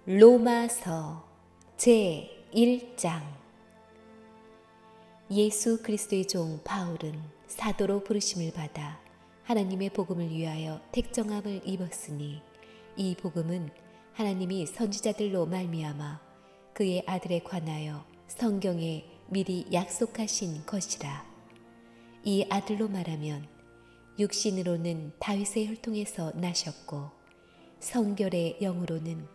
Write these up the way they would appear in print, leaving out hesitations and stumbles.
로마서 제1장. 예수 그리스도의 종 바울은 사도로 부르심을 받아 하나님의 복음을 위하여 택정함을 입었으니 이 복음은 하나님이 선지자들로 말미암아 그의 아들에 관하여 성경에 미리 약속하신 것이라. 이 아들로 말하면 육신으로는 다윗의 혈통에서 나셨고 성결의 영으로는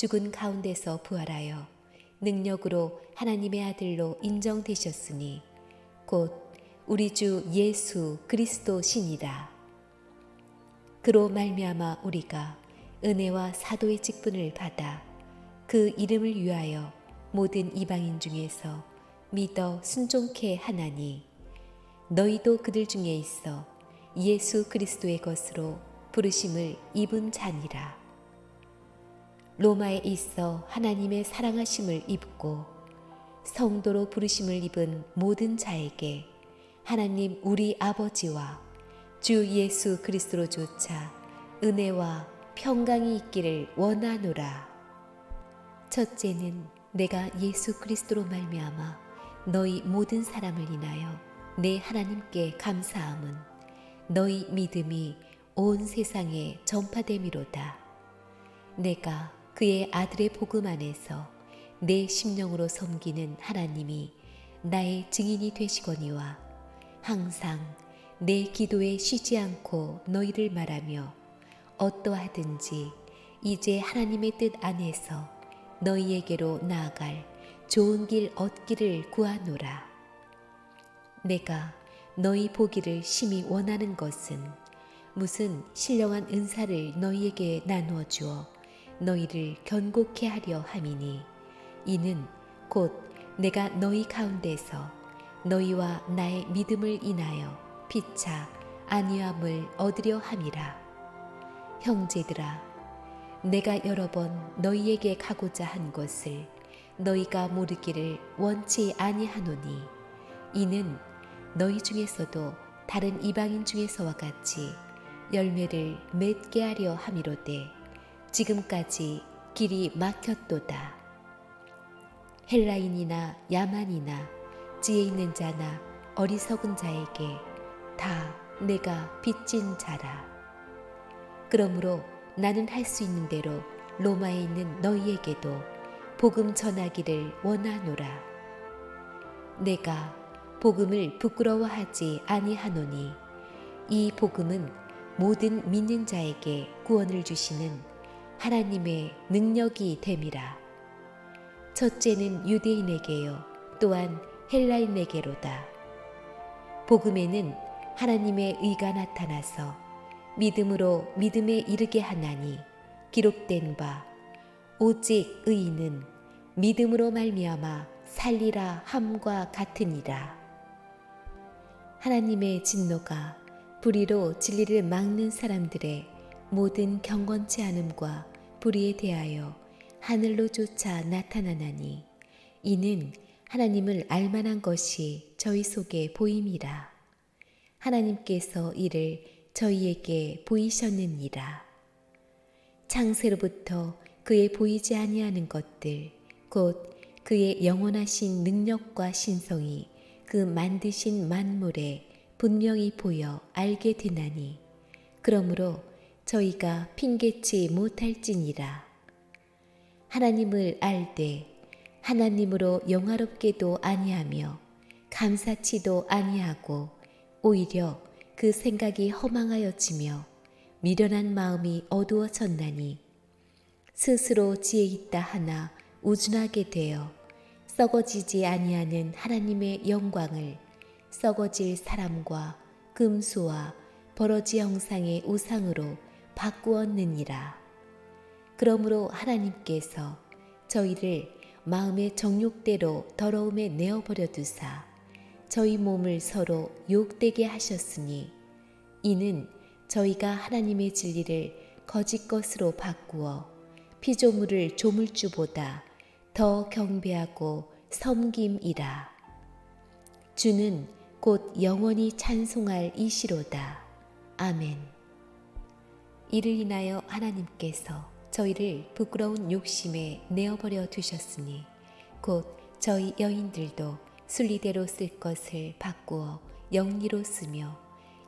죽은 가운데서 부활하여 능력으로 하나님의 아들로 인정되셨으니 곧 우리 주 예수 그리스도시니라. 그로 말미암아 우리가 은혜와 사도의 직분을 받아 그 이름을 위하여 모든 이방인 중에서 믿어 순종케 하나니 너희도 그들 중에 있어 예수 그리스도의 것으로 부르심을 입은 자니라. 로마에 있어 하나님의 사랑하심을 입고 성도로 부르심을 입은 모든 자에게 하나님 우리 아버지와 주 예수 그리스도로조차 은혜와 평강이 있기를 원하노라. 첫째는 내가 예수 그리스도로 말미암아 너희 모든 사람을 인하여 내 하나님께 감사함은 너희 믿음이 온 세상에 전파됨이로다. 내가 그의 아들의 복음 안에서 내 심령으로 섬기는 하나님이 나의 증인이 되시거니와 항상 내 기도에 쉬지 않고 너희를 말하며 어떠하든지 이제 하나님의 뜻 안에서 너희에게로 나아갈 좋은 길 얻기를 구하노라. 내가 너희 보기를 심히 원하는 것은 무슨 신령한 은사를 너희에게 나누어 주어 너희를 견고케 하려 함이니 이는 곧 내가 너희 가운데서 너희와 나의 믿음을 인하여 피차 안위함을 얻으려 함이라. 형제들아, 내가 여러 번 너희에게 가고자 한 것을 너희가 모르기를 원치 아니하노니 이는 너희 중에서도 다른 이방인 중에서와 같이 열매를 맺게 하려 함이로되 지금까지 길이 막혔도다. 헬라인이나 야만이나 지혜 있는 자나 어리석은 자에게 다 내가 빚진 자라. 그러므로 나는 할 수 있는 대로 로마에 있는 너희에게도 복음 전하기를 원하노라. 내가 복음을 부끄러워하지 아니하노니 이 복음은 모든 믿는 자에게 구원을 주시는 하나님의 능력이 됨이라. 첫째는 유대인에게요 또한 헬라인에게로다. 복음에는 하나님의 의가 나타나서 믿음으로 믿음에 이르게 하나니 기록된 바 오직 의인은 믿음으로 말미암아 살리라 함과 같으니라. 하나님의 진노가 불의로 진리를 막는 사람들의 모든 경건치 않음과 불의에 대하여 하늘로 쫓아 나타나나니 이는 하나님을 알만한 것이 저희 속에 보임이라. 하나님께서 이를 저희에게 보이셨느니라. 창세로부터 그의 보이지 아니하는 것들 곧 그의 영원하신 능력과 신성이 그 만드신 만물에 분명히 보여 알게 되나니 그러므로 저희가 핑계치 못할지니라. 하나님을 알되 하나님으로 영화롭게도 아니하며 감사치도 아니하고 오히려 그 생각이 허망하여지며 미련한 마음이 어두워졌나니 스스로 지혜 있다 하나 우둔하게 되어 썩어지지 아니하는 하나님의 영광을 썩어질 사람과 금수와 버러지 형상의 우상으로 바꾸었느니라. 그러므로 하나님께서 저희를 마음의 정욕대로 더러움에 내어버려 두사 저희 몸을 서로 욕되게 하셨으니 이는 저희가 하나님의 진리를 거짓 것으로 바꾸어 피조물을 조물주보다 더 경배하고 섬김이라. 주는 곧 영원히 찬송할 이시로다. 아멘. 이를 인하여 하나님께서 저희를 부끄러운 욕심에 내어버려 두셨으니 곧 저희 여인들도 순리대로 쓸 것을 바꾸어 영리로 쓰며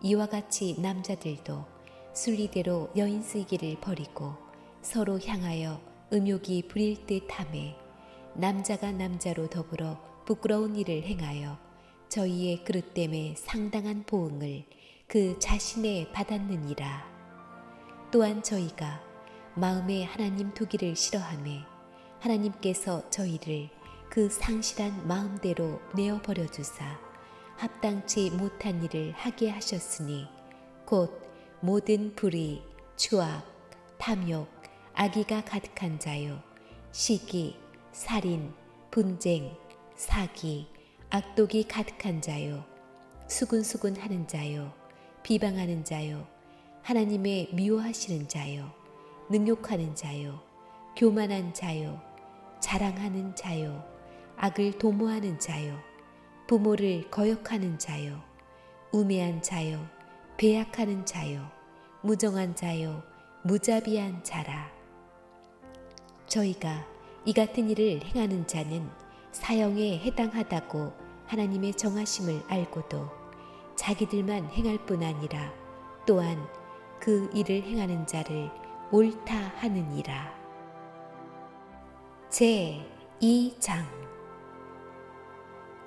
이와 같이 남자들도 순리대로 여인 쓰기를 버리고 서로 향하여 음욕이 부릴 듯하매 남자가 남자로 더불어 부끄러운 일을 행하여 저희의 그릇됨에 상당한 보응을 그 자신에 받았느니라. 또한 저희가 마음에 하나님 두기를 싫어하매 하나님께서 저희를 그 상실한 마음대로 내어버려 두사 합당치 못한 일을 하게 하셨으니 곧 모든 불의, 추악, 탐욕, 악의가 가득한 자요, 시기, 살인, 분쟁, 사기, 악독이 가득한 자요, 수군수군 하는 자요, 비방하는 자요, 하나님의 미워하시는 자요, 능욕하는 자요, 교만한 자요, 자랑하는 자요, 악을 도모하는 자요, 부모를 거역하는 자요, 우매한 자요, 배약하는 자요, 무정한 자요, 무자비한 자라. 저희가 이 같은 일을 행하는 자는 사형에 해당하다고 하나님의 정하심을 알고도 자기들만 행할 뿐 아니라 또한 그 일을 행하는 자를 옳다 하느니라. 제2장.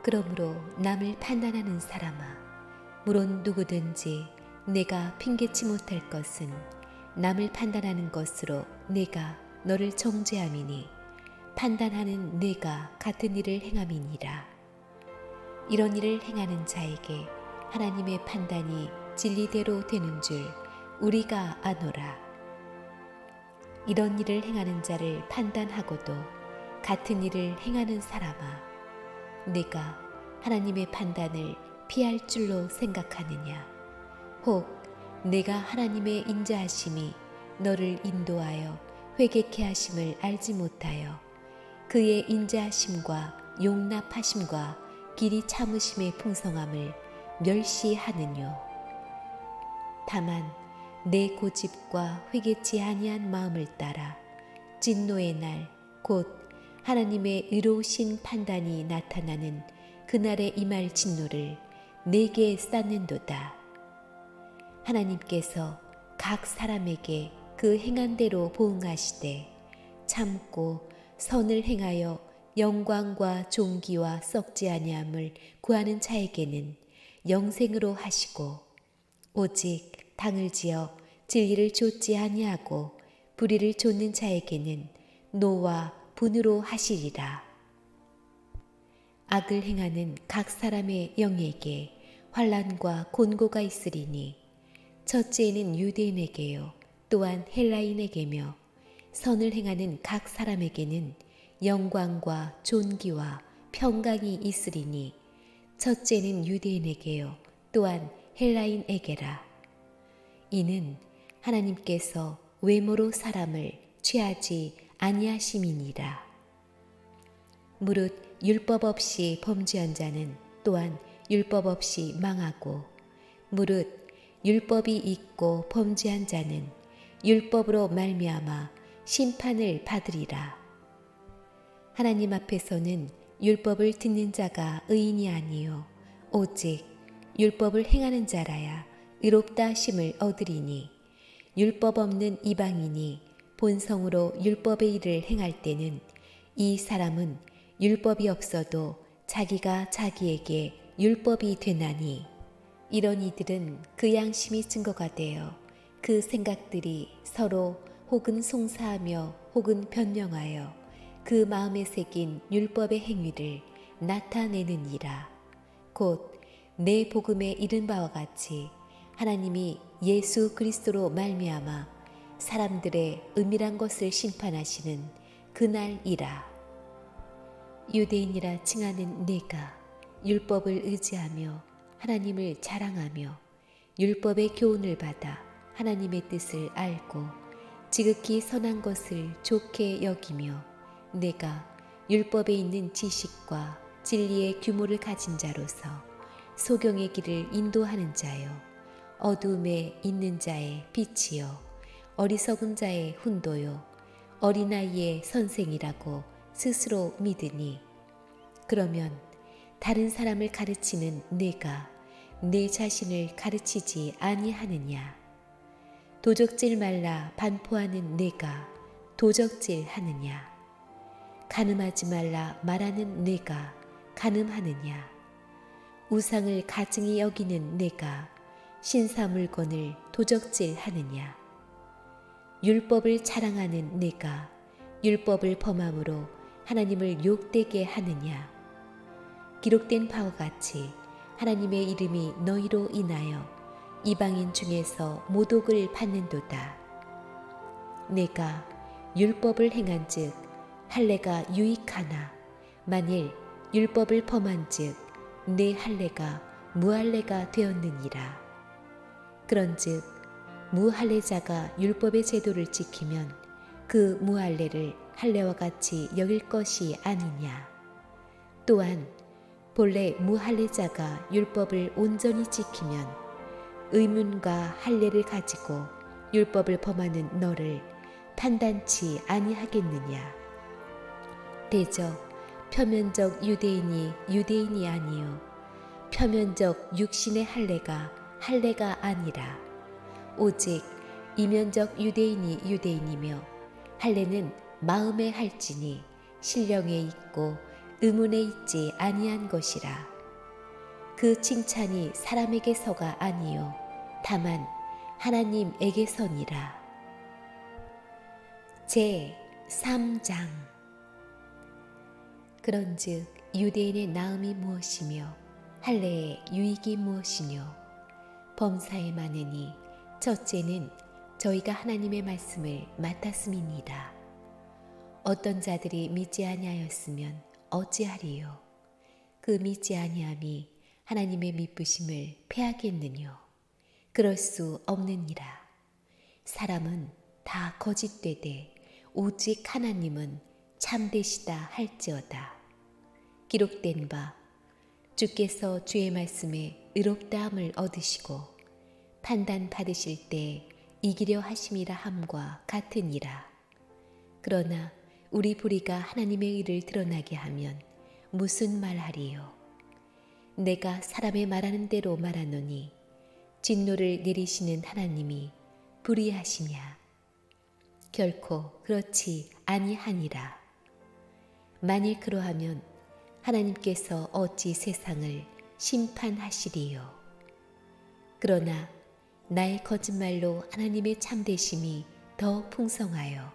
그러므로 남을 판단하는 사람아, 물론 누구든지 내가 핑계치 못할 것은 남을 판단하는 것으로 내가 너를 정죄함이니 판단하는 내가 같은 일을 행함이니라. 이런 일을 행하는 자에게 하나님의 판단이 진리대로 되는 줄 우리가 아노라. 이런 일을 행하는 자를 판단하고도 같은 일을 행하는 사람아, 내가 하나님의 판단을 피할 줄로 생각하느냐? 혹 내가 하나님의 인자하심이 너를 인도하여 회개케 하심을 알지 못하여 그의 인자하심과 용납하심과 길이 참으심의 풍성함을 멸시하느뇨? 다만 내 고집과 회개치 아니한 마음을 따라 진노의 날 곧 하나님의 의로우신 판단이 나타나는 그날에 임할 진노를 내게 쌓는도다. 하나님께서 각 사람에게 그 행한 대로 보응하시되 참고 선을 행하여 영광과 존귀와 썩지 아니함을 구하는 자에게는 영생으로 하시고 오직 당을 지어 진리를 좇지 아니하고 불의를 좇는 자에게는 노와 분으로 하시리라. 악을 행하는 각 사람의 영에게 환난과 곤고가 있으리니 첫째는 유대인에게요 또한 헬라인에게며 선을 행하는 각 사람에게는 영광과 존귀와 평강이 있으리니 첫째는 유대인에게요 또한 헬라인에게라. 이는 하나님께서 외모로 사람을 취하지 아니하심이니라. 무릇 율법 없이 범죄한 자는 또한 율법 없이 망하고 무릇 율법이 있고 범죄한 자는 율법으로 말미암아 심판을 받으리라. 하나님 앞에서는 율법을 듣는 자가 의인이 아니요 오직 율법을 행하는 자라야 의롭다 하심을 얻으리니 율법 없는 이방인이 본성으로 율법의 일을 행할 때는 이 사람은 율법이 없어도 자기가 자기에게 율법이 되나니 이런 이들은 그 양심이 증거가 되어 그 생각들이 서로 혹은 송사하며 혹은 변명하여 그 마음에 새긴 율법의 행위를 나타내느니라. 곧 내 복음에 이른 바와 같이 하나님이 예수 그리스도로 말미암아 사람들의 은밀한 것을 심판하시는 그날이라. 유대인이라 칭하는 내가 율법을 의지하며 하나님을 자랑하며 율법의 교훈을 받아 하나님의 뜻을 알고 지극히 선한 것을 좋게 여기며 내가 율법에 있는 지식과 진리의 규모를 가진 자로서 소경의 길을 인도하는 자요 어두움에 있는 자의 빛이요 어리석은 자의 훈도요 어린아이의 선생이라고 스스로 믿으니 그러면 다른 사람을 가르치는 내가 내 자신을 가르치지 아니하느냐? 도적질 말라 반포하는 내가 도적질 하느냐? 간음하지 말라 말하는 내가 간음하느냐? 우상을 가증히 여기는 내가 신사 물건을 도적질 하느냐? 율법을 자랑하는 내가 율법을 범함으로 하나님을 욕되게 하느냐? 기록된 바와 같이 하나님의 이름이 너희로 인하여 이방인 중에서 모독을 받는도다. 내가 율법을 행한즉 할례가 유익하나 만일 율법을 범한즉 내 할례가 무할례가 되었느니라. 그런즉 무할례자가 율법의 제도를 지키면 그 무할례를 할례와 같이 여길 것이 아니냐. 또한 본래 무할례자가 율법을 온전히 지키면 의문과 할례를 가지고 율법을 범하는 너를 판단치 아니하겠느냐. 대저 표면적 유대인이 유대인이 아니요 표면적 육신의 할례가 할례가 아니라 오직 이면적 유대인이 유대인이며 할례는 마음에 할지니 신령에 있고 의문에 있지 아니한 것이라. 그 칭찬이 사람에게서가 아니요 다만 하나님에게서니라. 제 3장. 그런즉 유대인의 나음이 무엇이며 할례의 유익이 무엇이뇨? 범사에 많으니 첫째는 저희가 하나님의 말씀을 맡았음이니라. 어떤 자들이 믿지 아니하였으면 어찌하리요? 그 믿지 아니함이 하나님의 미쁘심을 패하겠느뇨? 그럴 수 없느니라. 사람은 다 거짓되되 오직 하나님은 참되시다 할지어다. 기록된 바 주께서 주의 말씀에 의롭다함을 얻으시고 판단 받으실 때 이기려 하심이라 함과 같으니라. 그러나 우리 불의가 하나님의 의를 드러나게 하면 무슨 말하리요? 내가 사람의 말하는 대로 말하노니 진노를 내리시는 하나님이 불의하시냐? 결코 그렇지 아니하니라. 만일 그러하면 하나님께서 어찌 세상을 심판하시리요? 그러나 나의 거짓말로 하나님의 참되심이 더 풍성하여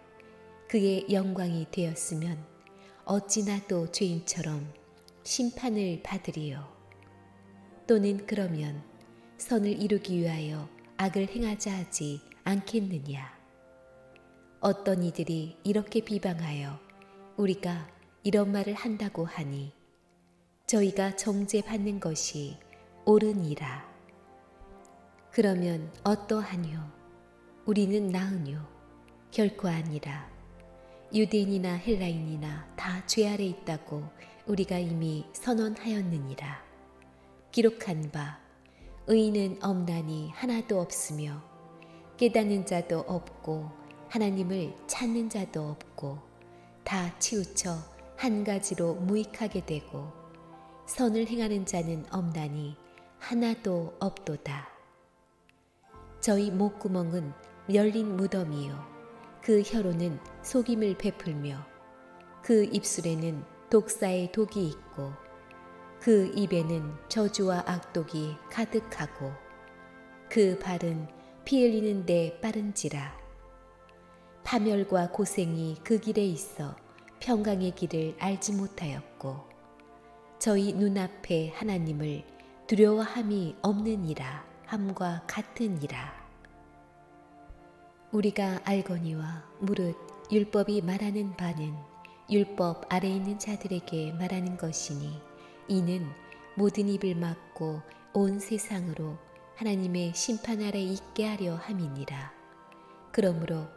그의 영광이 되었으면 어찌 나도 죄인처럼 심판을 받으리요? 또는 그러면 선을 이루기 위하여 악을 행하자 하지 않겠느냐? 어떤 이들이 이렇게 비방하여 우리가 이런 말을 한다고 하니 저희가 정죄받는 것이 옳으니라. 그러면 어떠하뇨? 우리는 나으뇨? 결코 아니라. 유대인이나 헬라인이나 다 죄 아래 있다고 우리가 이미 선언하였느니라. 기록한 바 의인은 없나니 하나도 없으며 깨닫는 자도 없고 하나님을 찾는 자도 없고 다 치우쳐 한 가지로 무익하게 되고 선을 행하는 자는 없나니 하나도 없도다. 저희 목구멍은 열린 무덤이요 그 혀로는 속임을 베풀며 그 입술에는 독사의 독이 있고 그 입에는 저주와 악독이 가득하고 그 발은 피 흘리는 데 빠른지라. 파멸과 고생이 그 길에 있어 평강의 길을 알지 못하였고 저희 눈앞에 하나님을 두려워함이 없느니라 함과 같으니라. 우리가 알거니와 무릇 율법이 말하는 바는 율법 아래 있는 자들에게 말하는 것이니 이는 모든 입을 막고 온 세상으로 하나님의 심판 아래 있게 하려 함이니라. 그러므로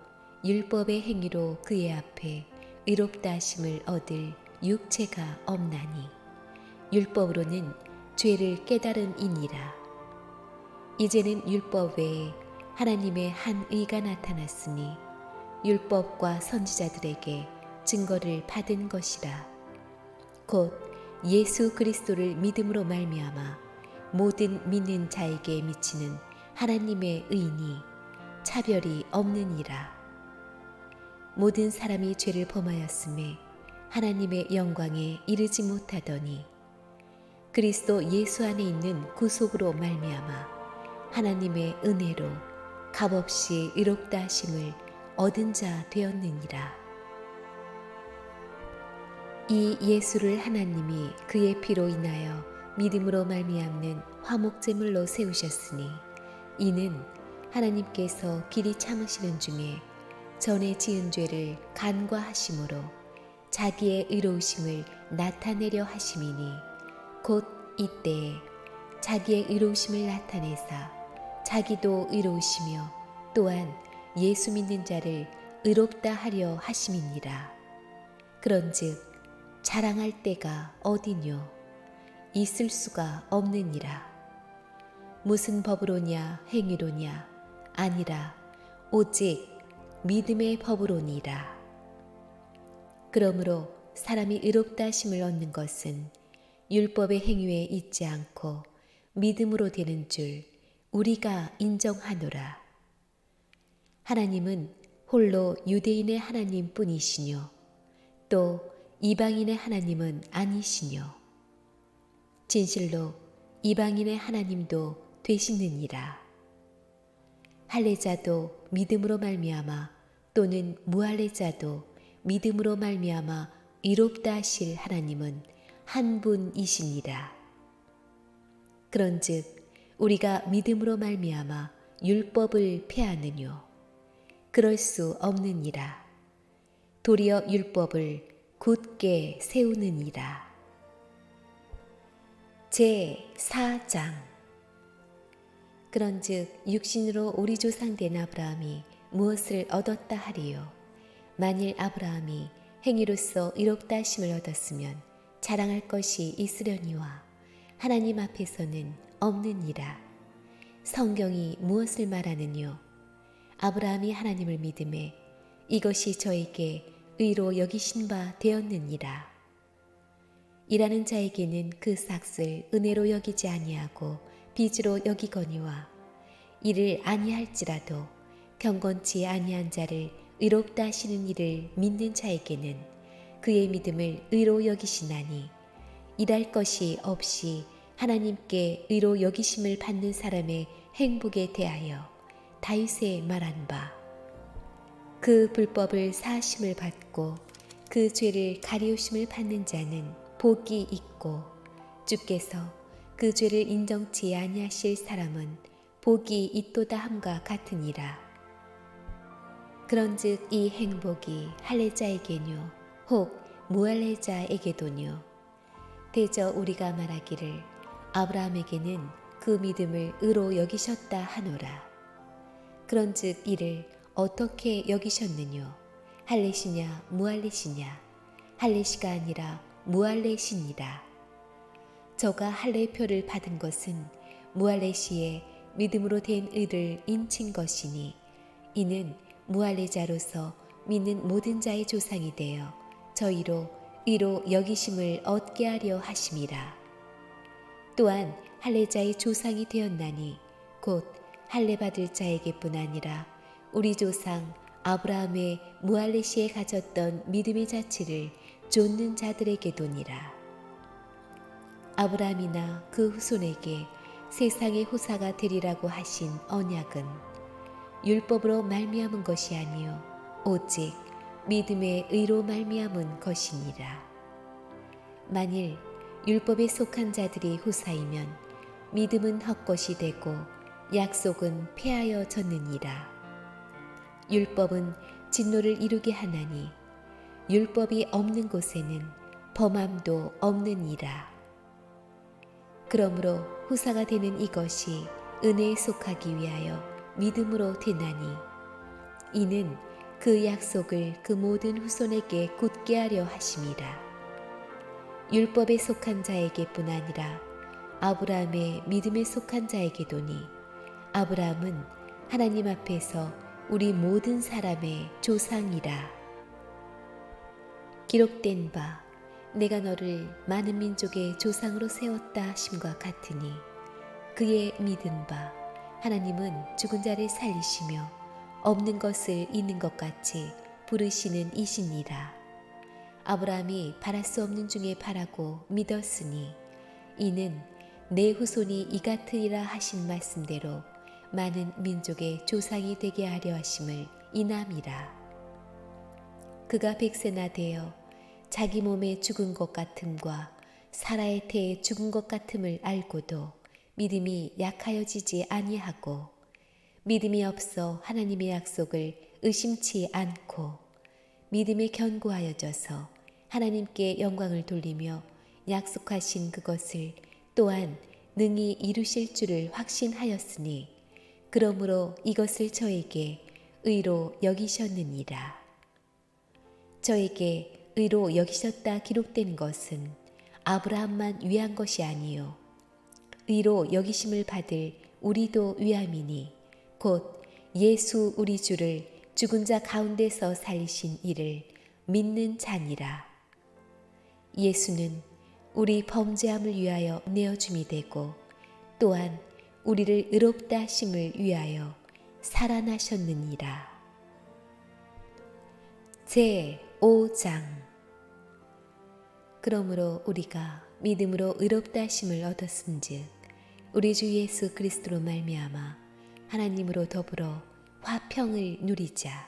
율법의 행위로 그의 앞에 의롭다 하심을 얻을 육체가 없나니 율법으로는 죄를 깨달음이니라. 이제는 율법 외에 하나님의 한 의가 나타났으니 율법과 선지자들에게 증거를 받은 것이라. 곧 예수 그리스도를 믿음으로 말미암아 모든 믿는 자에게 미치는 하나님의 의인이 차별이 없느니라. 모든 사람이 죄를 범하였음에 하나님의 영광에 이르지 못하더니 그리스도 예수 안에 있는 구속으로 말미암아 하나님의 은혜로 값없이 의롭다 하심을 얻은 자 되었느니라. 이 예수를 하나님이 그의 피로 인하여 믿음으로 말미암는 화목제물로 세우셨으니 이는 하나님께서 길이 참으시는 중에 전에 지은 죄를 간과하심으로 자기의 의로우심을 나타내려 하심이니 곧 이때에 자기의 의로우심을 나타내사 자기도 의로우시며 또한 예수 믿는 자를 의롭다 하려 하심이니라. 그런즉 자랑할 때가 어디뇨? 있을 수가 없느니라. 무슨 법으로냐 행위로냐? 아니라 오직 믿음의 법으로니라. 그러므로 사람이 의롭다 하심을 얻는 것은 율법의 행위에 있지 않고 믿음으로 되는 줄 우리가 인정하노라. 하나님은 홀로 유대인의 하나님 뿐이시뇨 또 이방인의 하나님은 아니시뇨 진실로 이방인의 하나님도 되시느니라. 할례자도 믿음으로 말미암아 또는 무할례자도 믿음으로 말미암아 의롭다 하실 하나님은 한 분이시니라. 그런즉 우리가 믿음으로 말미암아 율법을 폐하느뇨? 그럴 수 없느니라. 도리어 율법을 굳게 세우느니라. 제4장. 그런즉 육신으로 우리 조상된 아브라함이 무엇을 얻었다 하리요? 만일 아브라함이 행위로서 의롭다 하심을 얻었으면 자랑할 것이 있으려니와 하나님 앞에서는 없느니라. 성경이 무엇을 말하느뇨? 아브라함이 하나님을 믿음에 이것이 저에게 의로 여기신 바 되었느니라. 일하는 자에게는 그 삭을 은혜로 여기지 아니하고 빚으로 여기거니와 이를 아니할지라도 경건치 아니한 자를 의롭다 하시는 이를 믿는 자에게는 그의 믿음을 의로 여기시나니 일할 것이 없이 하나님께 의로 여기심을 받는 사람의 행복에 대하여 다윗에 말한 바 그 불법을 사하심을 받고 그 죄를 가리우심을 받는 자는 복이 있고 주께서 그 죄를 인정치 아니하실 사람은 복이 있도다 함과 같으니라. 그런즉 이 행복이 할례자에게뇨 혹 무할례자에게도뇨? 대저 우리가 말하기를 아브라함에게는 그 믿음을 의로 여기셨다 하노라. 그런즉 이를 어떻게 여기셨느뇨? 할례시냐 무할례시냐? 할례시가 아니라 무할례시니라. 저가 할례표를 받은 것은 무할례시에 믿음으로 된 의를 인친 것이니 이는 무할례자로서 믿는 모든 자의 조상이 되어 저희로 의로 여기심을 얻게 하려 하심이라. 또한 할례자의 조상이 되었나니 곧 할례 받을 자에게뿐 아니라 우리 조상 아브라함의 무할례시에 가졌던 믿음의 자취를 좇는 자들에게도니라. 아브라함이나 그 후손에게 세상의 후사가 되리라고 하신 언약은 율법으로 말미암은 것이 아니요 오직 믿음의 의로 말미암은 것이니라. 만일 율법에 속한 자들이 후사이면 믿음은 헛것이 되고 약속은 폐하여 졌느니라. 율법은 진노를 이루게 하나니 율법이 없는 곳에는 범함도 없느니라. 그러므로 후사가 되는 이것이 은혜에 속하기 위하여 믿음으로 되나니 이는 그 약속을 그 모든 후손에게 굳게 하려 하심이라. 율법에 속한 자에게뿐 아니라 아브라함의 믿음에 속한 자에게도니 아브라함은 하나님 앞에서 우리 모든 사람의 조상이라. 기록된 바 내가 너를 많은 민족의 조상으로 세웠다 하심과 같으니 그의 믿은 바 하나님은 죽은 자를 살리시며 없는 것을 있는 것 같이 부르시는 이시니라. 아브라함이 바랄 수 없는 중에 바라고 믿었으니 이는 내 후손이 이 같으리라 하신 말씀대로 많은 민족의 조상이 되게 하려 하심을 인함이라. 그가 100세나 되어 자기 몸에 죽은 것 같음과 사라의 태에 죽은 것 같음을 알고도 믿음이 약하여지지 아니하고 믿음이 없어 하나님의 약속을 의심치 않고 믿음에 견고하여져서 하나님께 영광을 돌리며 약속하신 그것을 또한 능히 이루실 줄을 확신하였으니 그러므로 이것을 저에게 의로 여기셨느니라. 저에게 의로 여기셨다 기록된 것은 아브라함만 위한 것이 아니요 의로 여기심을 받을 우리도 위함이니 곧 예수 우리 주를 죽은 자 가운데서 살리신 이를 믿는 자니라. 예수는 우리 범죄함을 위하여 내어줌이 되고 또한 우리를 의롭다 하심을 위하여 살아나셨느니라. 제5장. 그러므로 우리가 믿음으로 의롭다 하심을 얻었은즉 우리 주 예수 그리스도로 말미암아 하나님으로 더불어 화평을 누리자.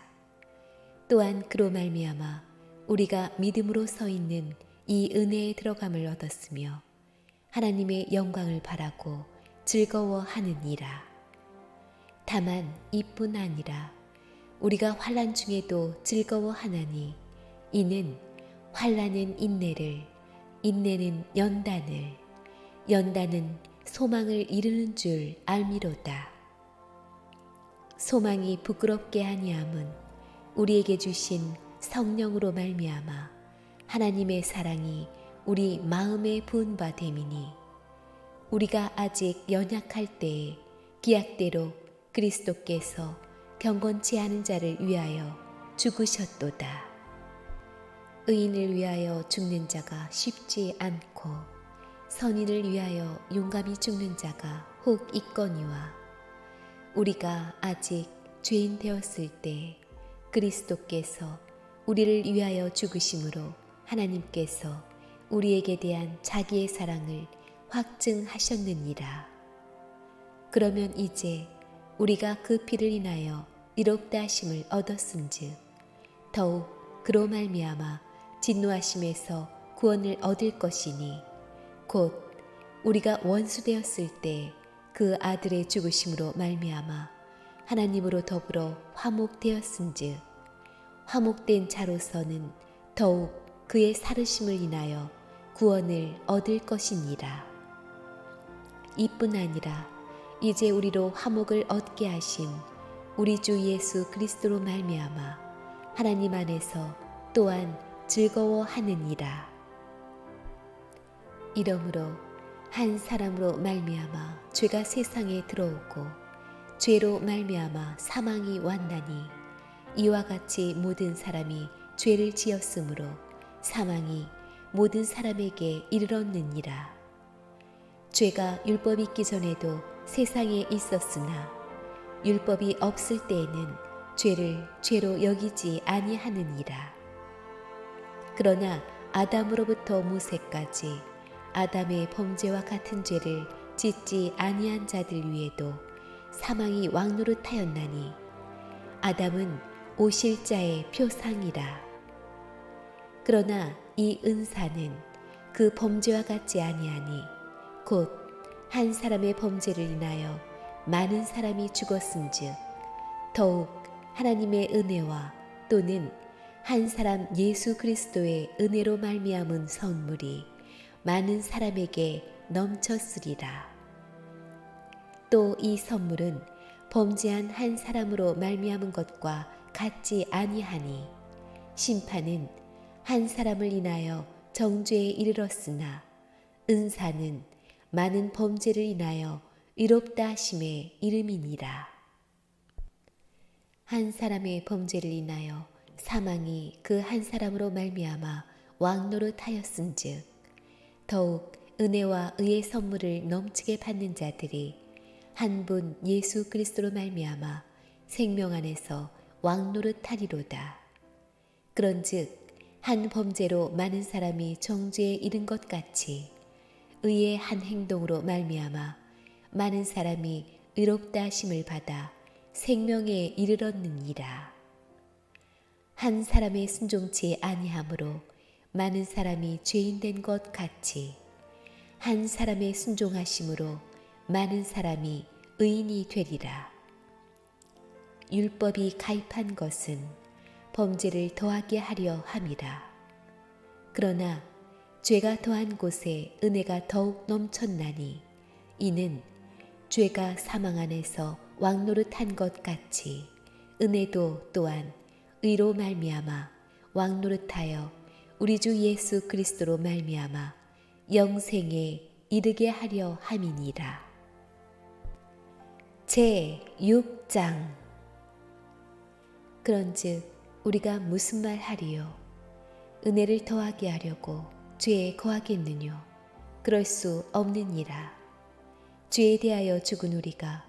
또한 그로 말미암아 우리가 믿음으로 서 있는 이 은혜에 들어감을 얻었으며 하나님의 영광을 바라고 즐거워하느니라. 다만 이뿐 아니라 우리가 환난 중에도 즐거워하나니 이는 환난은 인내를, 인내는 연단을, 연단은 소망을 이루는 줄 알미로다. 소망이 부끄럽게 아니함은 우리에게 주신 성령으로 말미암아 하나님의 사랑이 우리 마음에 부은 바 됨이니 우리가 아직 연약할 때에 기약대로 그리스도께서 경건치 않은 자를 위하여 죽으셨도다. 의인을 위하여 죽는 자가 쉽지 않고 선인을 위하여 용감히 죽는 자가 혹 있거니와 우리가 아직 죄인 되었을 때 그리스도께서 우리를 위하여 죽으심으로 하나님께서 우리에게 대한 자기의 사랑을 확증하셨느니라. 그러면 이제 우리가 그 피를 인하여 의롭다 하심을 얻었은즉 더욱 그로 말미암아 진노하심에서 구원을 얻을 것이니 곧 우리가 원수 되었을 때 그 아들의 죽으심으로 말미암아 하나님으로 더불어 화목되었은즉 화목된 자로서는 더욱 그의 살으심을 인하여 구원을 얻을 것이니라. 이뿐 아니라 이제 우리로 화목을 얻게 하신 우리 주 예수 그리스도로 말미암아 하나님 안에서 또한 즐거워하느니라. 이러므로 한 사람으로 말미암아 죄가 세상에 들어오고 죄로 말미암아 사망이 왔나니 이와 같이 모든 사람이 죄를 지었으므로 사망이 모든 사람에게 이르렀느니라. 죄가 율법이 있기 전에도 세상에 있었으나 율법이 없을 때에는 죄를 죄로 여기지 아니하느니라. 그러나 아담으로부터 모세까지 아담의 범죄와 같은 죄를 짓지 아니한 자들 위에도 사망이 왕노릇하였나니 아담은 오실 자의 표상이라. 그러나 이 은사는 그 범죄와 같지 아니하니 곧 한 사람의 범죄를 인하여 많은 사람이 죽었은즉 더욱 하나님의 은혜와 또는 한 사람 예수 그리스도의 은혜로 말미암은 선물이 많은 사람에게 넘쳤으리라. 또 이 선물은 범죄한 한 사람으로 말미암은 것과 같지 아니하니 심판은 한 사람을 인하여 정죄에 이르렀으나 은사는 많은 범죄를 인하여 의롭다 하심의 이름이니라. 한 사람의 범죄를 인하여 사망이 그 한 사람으로 말미암아 왕노릇하였은즉 더욱 은혜와 의의 선물을 넘치게 받는 자들이 한 분 예수 그리스도로 말미암아 생명 안에서 왕노릇하리로다. 그런즉 한 범죄로 많은 사람이 정죄에 이른 것 같이 의의 한 행동으로 말미암아 많은 사람이 의롭다 하심을 받아 생명에 이르렀느니라. 한 사람의 순종치 아니함으로 많은 사람이 죄인 된 것 같이 한 사람의 순종하심으로 많은 사람이 의인이 되리라. 율법이 가입한 것은 범죄를 더하게 하려 함이라. 그러나 죄가 더한 곳에 은혜가 더욱 넘쳤나니 이는 죄가 사망 안에서 왕노릇한 것 같이 은혜도 또한 의로 말미암아 왕노릇하여 우리 주 예수 그리스도로 말미암아 영생에 이르게 하려 함이니라. 제 6장. 그런즉 우리가 무슨 말 하리요? 은혜를 더하게 하려고 죄에 거하겠느뇨? 그럴 수 없느니라. 죄에 대하여 죽은 우리가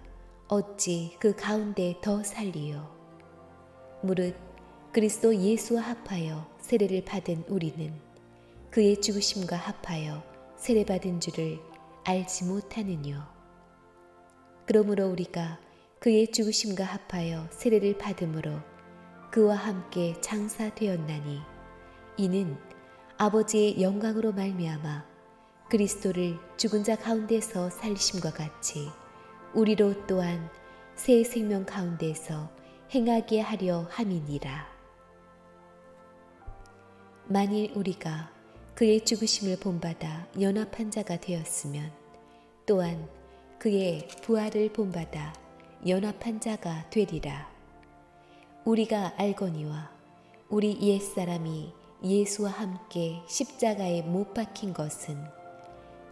어찌 그 가운데 더 살리요? 무릇 그리스도 예수와 합하여 세례를 받은 우리는 그의 죽으심과 합하여 세례받은 줄을 알지 못하느뇨? 그러므로 우리가 그의 죽으심과 합하여 세례를 받음으로 그와 함께 장사되었나니 이는 아버지의 영광으로 말미암아 그리스도를 죽은 자 가운데서 살리심과 같이 우리로 또한 새 생명 가운데서 행하게 하려 함이니라. 만일 우리가 그의 죽으심을 본받아 연합한 자가 되었으면 또한 그의 부활을 본받아 연합한 자가 되리라. 우리가 알거니와 우리 옛사람이 예수와 함께 십자가에 못 박힌 것은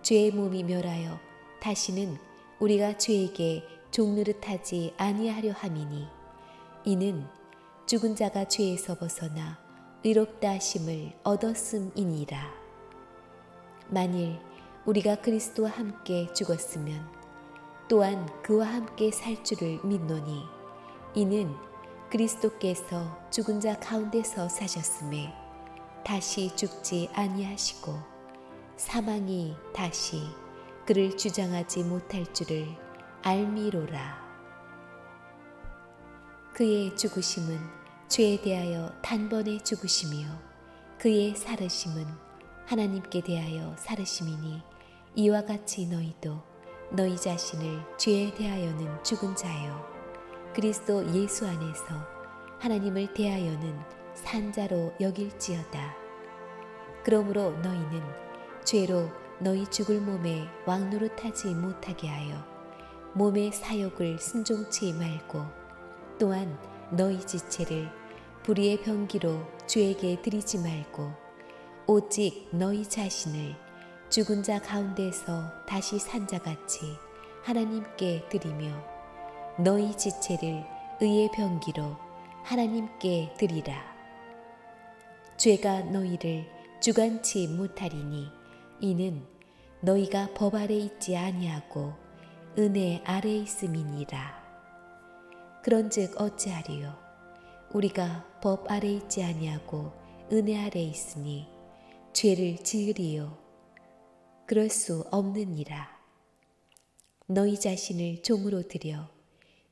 죄의 몸이 멸하여 다시는 우리가 죄에게 종노릇하지 아니하려 함이니 이는 죽은 자가 죄에서 벗어나 의롭다 하심을 얻었음이니라. 만일 우리가 그리스도와 함께 죽었으면 또한 그와 함께 살 줄을 믿노니 이는 그리스도께서 죽은 자 가운데서 사셨음에 다시 죽지 아니하시고 사망이 다시 그를 주장하지 못할 줄을 알미로라. 그의 죽으심은 죄에 대하여 단번에 죽으심이요 그의 살으심은 하나님께 대하여 살으심이니 이와 같이 너희도 너희 자신을 죄에 대하여는 죽은 자요 그리스도 예수 안에서 하나님을 대하여는 산 자로 여길지어다. 그러므로 너희는 죄로 너희 죽을 몸에 왕노릇하지 못하게 하여 몸의 사욕을 순종치 말고 또한 너희 지체를 불의의 병기로 죄에게 드리지 말고 오직 너희 자신을 죽은 자 가운데서 다시 산 자같이 하나님께 드리며 너희 지체를 의의 병기로 하나님께 드리라. 죄가 너희를 주관치 못하리니 이는 너희가 법 아래 있지 아니하고 은혜 아래 있음이니라. 그런즉 어찌하리요? 우리가 법 아래 있지 아니하고 은혜 아래 있으니 죄를 지으리요? 그럴 수 없느니라. 너희 자신을 종으로 들여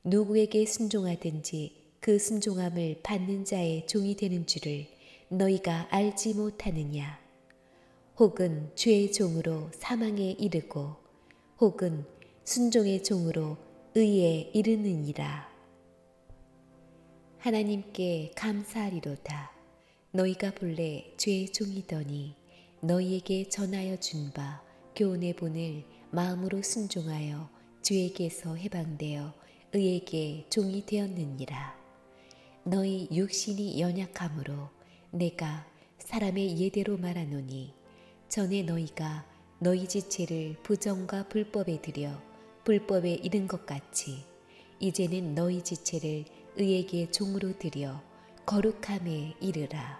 누구에게 순종하든지 그 순종함을 받는 자의 종이 되는 줄을 너희가 알지 못하느냐? 혹은 죄의 종으로 사망에 이르고 혹은 순종의 종으로 의에 이르느니라. 하나님께 감사하리로다. 너희가 본래 죄의 종이더니 너희에게 전하여 준 바 교훈의 본을 마음으로 순종하여 죄에게서 해방되어 의에게 종이 되었느니라. 너희 육신이 연약함으로 내가 사람의 예대로 말하노니 전에 너희가 너희 지체를 부정과 불법에 들여 불법에 이른 것 같이 이제는 너희 지체를 의에게 종으로 들여 거룩함에 이르라.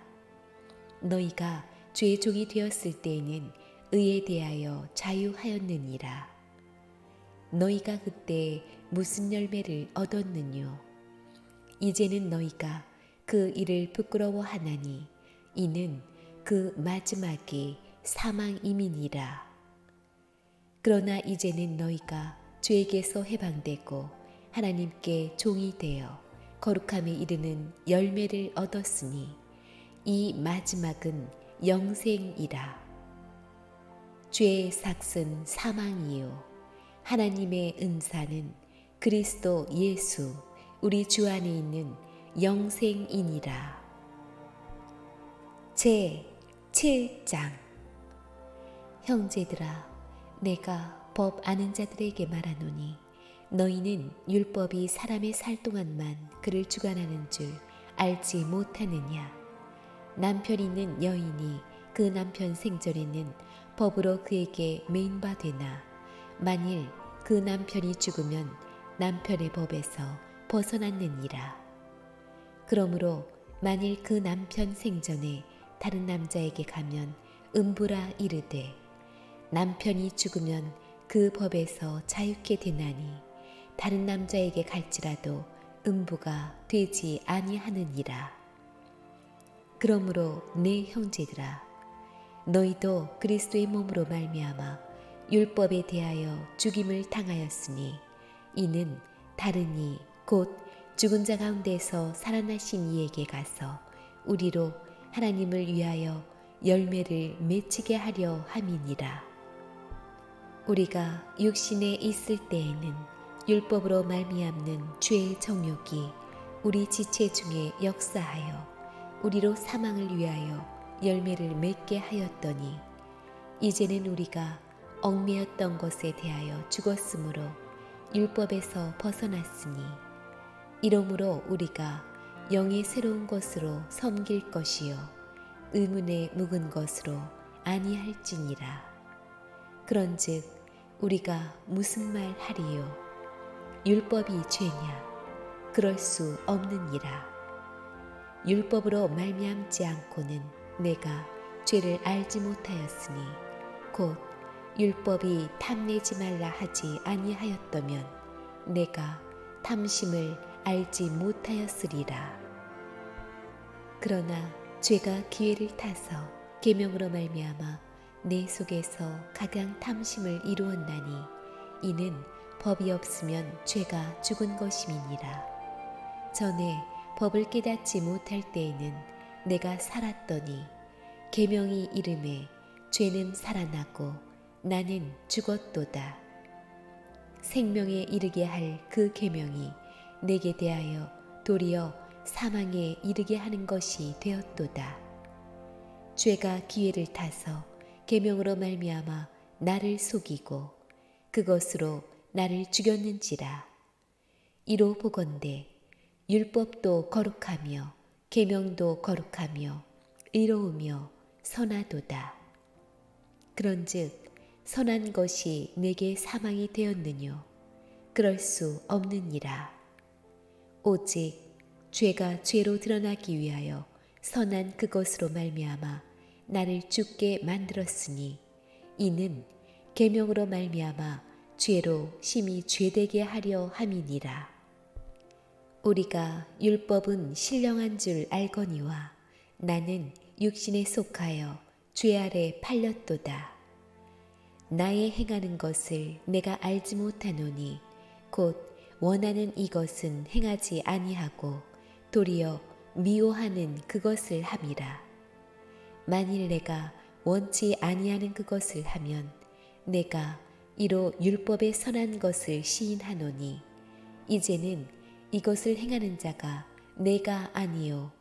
너희가 죄의 종이 되었을 때에는 의에 대하여 자유하였느니라. 너희가 그때 무슨 열매를 얻었느뇨? 이제는 너희가 그 일을 부끄러워하나니 이는 그 마지막이 사망임이니라. 그러나 이제는 너희가 죄에게서 해방되고 하나님께 종이 되어 거룩함에 이르는 열매를 얻었으니 이 마지막은 영생이라. 죄의 삭은 사망이요 하나님의 은사는 그리스도 예수 우리 주 안에 있는 영생이니라. 제 7장. 형제들아, 내가 법 아는 자들에게 말하노니 너희는 율법이 사람의 살 동안만 그를 주관하는 줄 알지 못하느냐? 남편 있는 여인이 그 남편 생전에는 법으로 그에게 매인 바 되나 만일 그 남편이 죽으면 남편의 법에서 벗어났느니라. 그러므로 만일 그 남편 생전에 다른 남자에게 가면 음부라 이르되 남편이 죽으면 그 법에서 자유케 되나니 다른 남자에게 갈지라도 음부가 되지 아니하느니라. 그러므로 내 형제들아, 너희도 그리스도의 몸으로 말미암아 율법에 대하여 죽임을 당하였으니 이는 다르니 곧 죽은 자 가운데서 살아나신 이에게 가서 우리로 하나님을 위하여 열매를 맺히게 하려 함이니라. 우리가 육신에 있을 때에는 율법으로 말미암는 죄의 정욕이 우리 지체 중에 역사하여 우리로 사망을 위하여 열매를 맺게 하였더니 이제는 우리가 얽매였던 것에 대하여 죽었으므로 율법에서 벗어났으니 이러므로 우리가 영의 새로운 것으로 섬길 것이요 의문에 묵은 것으로 아니할지니라. 그런즉 우리가 무슨 말 하리요? 율법이 죄냐? 그럴 수 없느니라. 율법으로 말미암지 않고는 내가 죄를 알지 못하였으니 곧 율법이 탐내지 말라 하지 아니하였다면 내가 탐심을 알지 못하였으리라. 그러나 죄가 기회를 타서 계명으로 말미암아 내 속에서 가장 탐심을 이루었나니 이는 법이 없으면 죄가 죽은 것임이니라. 전에 법을 깨닫지 못할 때에는 내가 살았더니 계명이 이름에 죄는 살아나고 나는 죽었도다. 생명에 이르게 할 그 계명이 내게 대하여 도리어 사망에 이르게 하는 것이 되었도다. 죄가 기회를 타서 계명으로 말미암아 나를 속이고 그것으로 나를 죽였는지라. 이로 보건대 율법도 거룩하며 계명도 거룩하며 의로우며 선하도다. 그런즉 선한 것이 내게 사망이 되었느뇨? 그럴 수 없느니라. 오직 죄가 죄로 드러나기 위하여 선한 그것으로 말미암아 나를 죽게 만들었으니 이는 계명으로 말미암아 죄로 심히 죄되게 하려 함이니라. 우리가 율법은 신령한 줄 알거니와 나는 육신에 속하여 죄 아래 팔렸도다. 나의 행하는 것을 내가 알지 못하노니 곧 원하는 이것은 행하지 아니하고 도리어 미워하는 그것을 함이라. 만일 내가 원치 아니하는 그것을 하면 내가 이로 율법의 선한 것을 시인하노니 이제는 이것을 행하는 자가 내가 아니요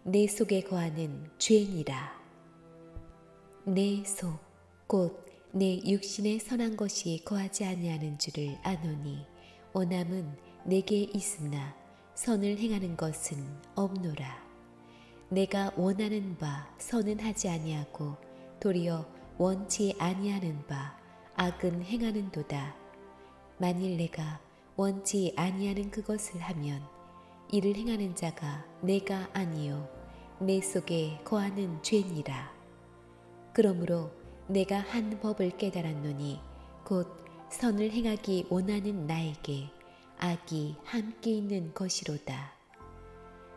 내 속에 거하는 죄니라. 내 속 곧 내 육신에 선한 것이 거하지 아니하는 줄을 아노니 원함은 내게 있으나 선을 행하는 것은 없노라. 내가 원하는 바 선은 하지 아니하고 도리어 원치 아니하는 바 악은 행하는도다. 만일 내가 원치 아니하는 그것을 하면 이를 행하는 자가 내가 아니요 내 속에 거하는 죄니라. 그러므로 내가 한 법을 깨달았노니 곧 선을 행하기 원하는 나에게 악이 함께 있는 것이로다.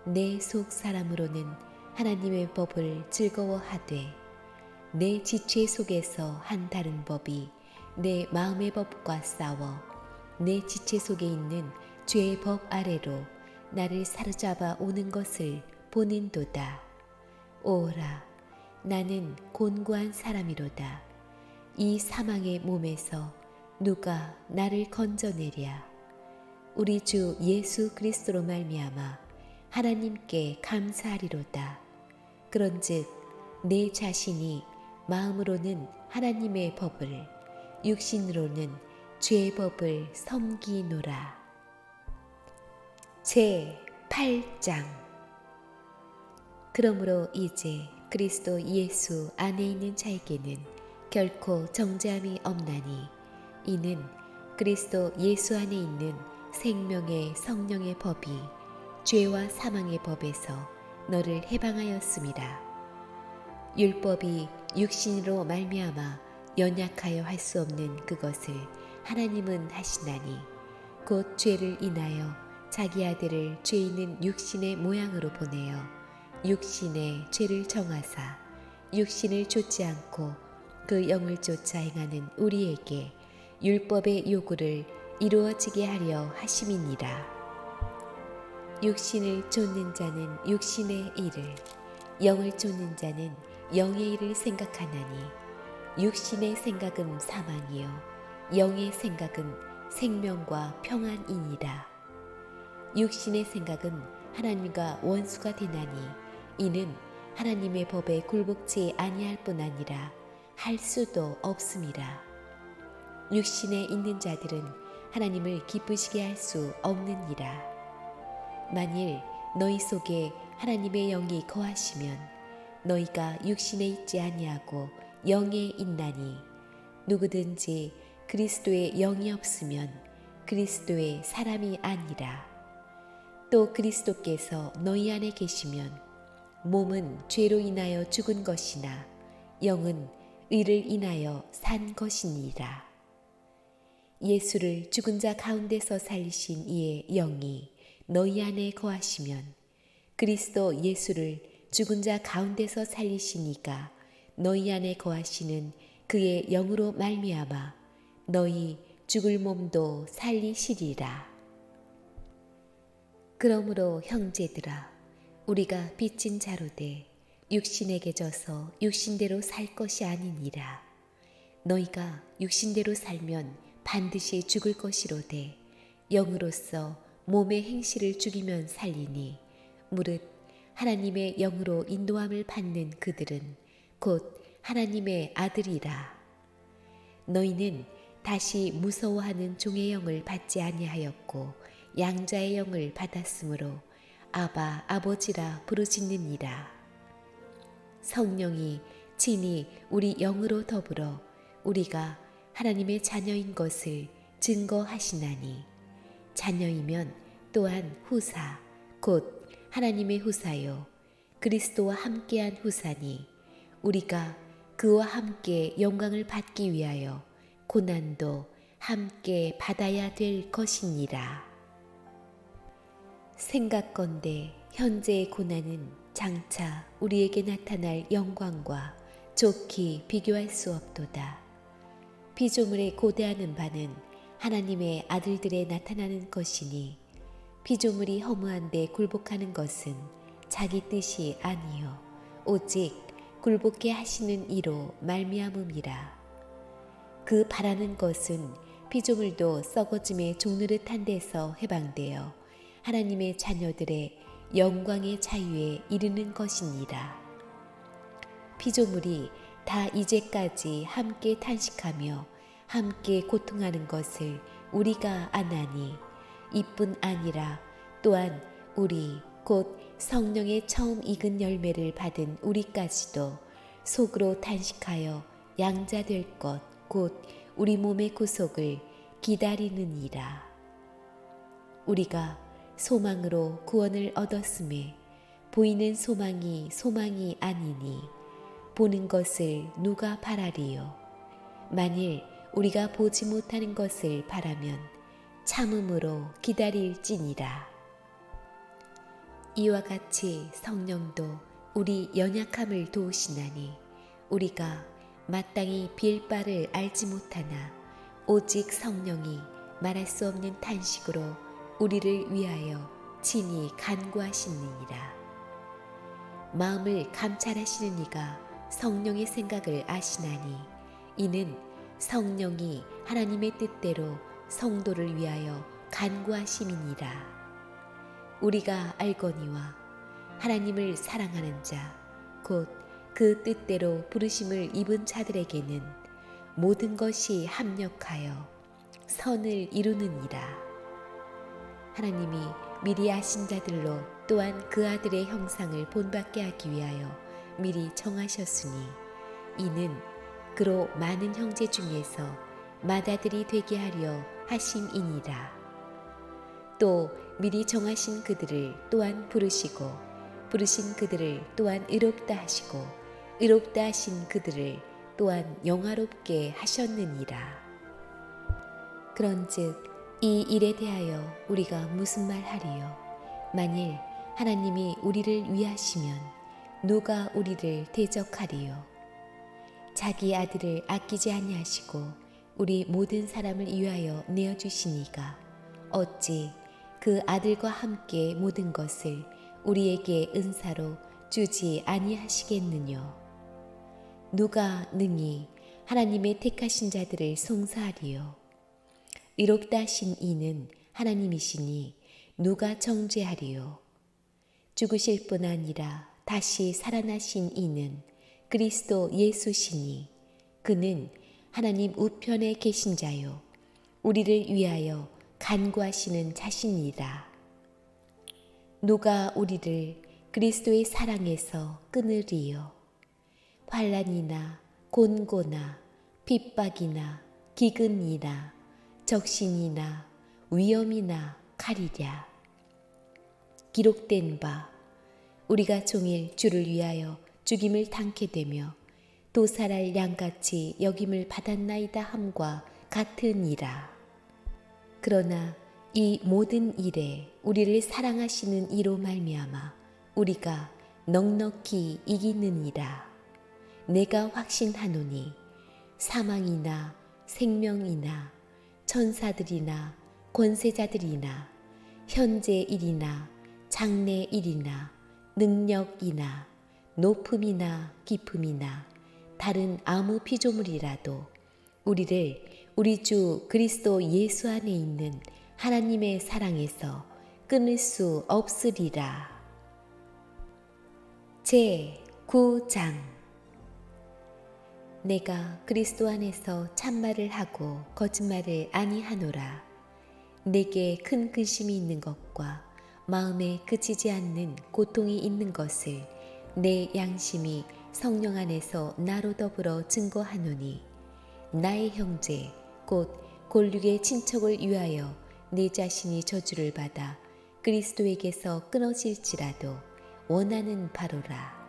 내 속 사람으로는 하나님의 법을 즐거워하되 내 지체 속에서 한 다른 법이 내 마음의 법과 싸워 내 지체 속에 있는 죄의 법 아래로 나를 사로잡아 오는 것을 보는도다. 오라, 나는 곤고한 사람이로다. 이 사망의 몸에서 누가 나를 건져내랴. 우리 주 예수 그리스도로 말미암아 하나님께 감사하리로다. 그런즉 내 자신이 마음으로는 하나님의 법을, 육신으로는 죄의 법을 섬기노라. 제 8장. 그러므로 이제 그리스도 예수 안에 있는 자에게는 결코 정죄함이 없나니 이는 그리스도 예수 안에 있는 생명의 성령의 법이 죄와 사망의 법에서 너를 해방하였음이라. 율법이 육신으로 말미암아 연약하여 할 수 없는 그것을 하나님은 하시나니 곧 죄를 인하여 자기 아들을 죄 있는 육신의 모양으로 보내어 육신의 죄를 정하사 육신을 좇지 않고 그 영을 쫓아 행하는 우리에게 율법의 요구를 이루어지게 하려 하심이니라. 육신을 좇는 자는 육신의 일을, 영을 쫓는 자는 영의 일을 생각하나니 육신의 생각은 사망이요 영의 생각은 생명과 평안이니라. 육신의 생각은 하나님과 원수가 되나니 이는 하나님의 법에 굴복치 아니할 뿐 아니라 할 수도 없음이라. 육신에 있는 자들은 하나님을 기쁘시게 할 수 없느니라. 만일 너희 속에 하나님의 영이 거하시면 너희가 육신에 있지 아니하고 영에 있나니 누구든지 그리스도의 영이 없으면 그리스도의 사람이 아니라. 또 그리스도께서 너희 안에 계시면 몸은 죄로 인하여 죽은 것이나 영은 의를 인하여 산 것이니라. 예수를 죽은 자 가운데서 살리신 이의 영이 너희 안에 거하시면 그리스도 예수를 죽은 자 가운데서 살리신 이가 너희 안에 거하시는 그의 영으로 말미암아 너희 죽을 몸도 살리시리라. 그러므로 형제들아, 우리가 빚진 자로되 육신에게 져서 육신대로 살 것이 아니니라. 너희가 육신대로 살면 반드시 죽을 것이로되 영으로서 몸의 행실을 죽이면 살리니 무릇 하나님의 영으로 인도함을 받는 그들은 곧 하나님의 아들이라. 너희는 다시 무서워하는 종의 영을 받지 아니하였고 양자의 영을 받았으므로 아바 아버지라 부르짖느니라. 성령이 친히 우리 영으로 더불어 우리가 하나님의 자녀인 것을 증거하시나니 자녀이면 또한 후사 곧 하나님의 후사요 그리스도와 함께한 후사니 우리가 그와 함께 영광을 받기 위하여 고난도 함께 받아야 될 것이니라. 생각건대 현재의 고난은 장차 우리에게 나타날 영광과 좋게 비교할 수 없도다. 피조물에 고대하는 바는 하나님의 아들들에 나타나는 것이니 피조물이 허무한데 굴복하는 것은 자기 뜻이 아니요 오직 굴복게 하시는 이로 말미암음이라. 그 바라는 것은 피조물도 썩어짐에 종노릇한 데서 해방되어 하나님의 자녀들의 영광의 자유에 이르는 것이니라. 피조물이 다 이제까지 함께 탄식하며 함께 고통하는 것을 우리가 아나니 이뿐 아니라 또한 우리 곧 성령의 처음 익은 열매를 받은 우리까지도 속으로 탄식하여 양자될 것 곧 우리 몸의 구속을 기다리느니라. 우리가 소망으로 구원을 얻었음에 보이는 소망이 소망이 아니니 보는 것을 누가 바라리요. 만일 우리가 보지 못하는 것을 바라면 참음으로 기다릴지니라. 이와 같이 성령도 우리 연약함을 도우시나니 우리가 마땅히 빌 바를 알지 못하나 오직 성령이 말할 수 없는 탄식으로 우리를 위하여 친히 간구하시느니라. 마음을 감찰하시는 이가 성령의 생각을 아시나니 이는 성령이 하나님의 뜻대로 성도를 위하여 간구하심이니라. 우리가 알거니와 하나님을 사랑하는 자, 곧 그 뜻대로 부르심을 입은 자들에게는 모든 것이 합력하여 선을 이루느니라. 하나님이 미리 아신 자들로 또한 그 아들의 형상을 본받게 하기 위하여 미리 정하셨으니 이는 그로 많은 형제 중에서 맏아들이 되게 하려 하심이니라. 또 미리 정하신 그들을 또한 부르시고 부르신 그들을 또한 의롭다 하시고 의롭다 하신 그들을 또한 영화롭게 하셨느니라. 그런즉 이 일에 대하여 우리가 무슨 말 하리요? 만일 하나님이 우리를 위하시면 누가 우리를 대적하리요? 자기 아들을 아끼지 아니하시고 우리 모든 사람을 위하여 내어주시니가 어찌 그 아들과 함께 모든 것을 우리에게 은사로 주지 아니하시겠느뇨? 누가 능히 하나님의 택하신 자들을 송사하리요? 의롭다 하신 이는 하나님이시니 누가 정죄하리요? 죽으실 뿐 아니라 다시 살아나신 이는 그리스도 예수시니 그는 하나님 우편에 계신 자요 우리를 위하여 간구하시는 자신이라. 누가 우리를 그리스도의 사랑에서 끊으리요? 환난이나 곤고나 핍박이나 기근이나 적신이나 위험이나 칼이랴. 기록된 바 우리가 종일 주를 위하여 죽임을 당케 되며 도살할 양같이 여김을 받았나이다 함과 같으니라. 그러나 이 모든 일에 우리를 사랑하시는 이로 말미암아 우리가 넉넉히 이기느니라. 내가 확신하노니 사망이나 생명이나 천사들이나 권세자들이나 현재 일이나 장래 일이나 능력이나 높음이나 깊음이나 다른 아무 피조물이라도 우리를 우리 주 그리스도 예수 안에 있는 하나님의 사랑에서 끊을 수 없으리라. 제9장 내가 그리스도 안에서 참말을 하고 거짓말을 아니하노라. 내게 큰 근심이 있는 것과 마음에 그치지 않는 고통이 있는 것을 내 양심이 성령 안에서 나로 더불어 증거하노니 나의 형제 곧 골육의 친척을 위하여 내 자신이 저주를 받아 그리스도에게서 끊어질지라도 원하는 바로라.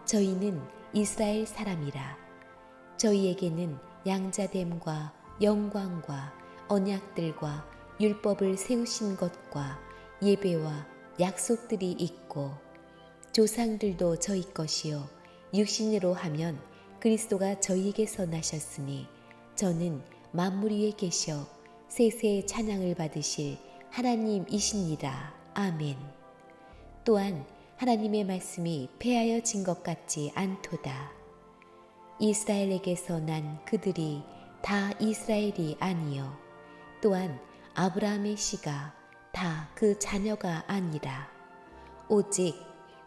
저희는 이스라엘 사람이라. 저희에게는 양자됨과 영광과 언약들과 율법을 세우신 것과 예배와 약속들이 있고 조상들도 저희 것이요 육신으로 하면 그리스도가 저희에게서 나셨으니 저는 만물 위에 계셔 세세의 찬양을 받으실 하나님이시니라. 아멘. 또한 하나님의 말씀이 패하여진 것 같지 않도다. 이스라엘에게서 난 그들이 다 이스라엘이 아니요 또한 아브라함의 씨가 다 그 자녀가 아니라 오직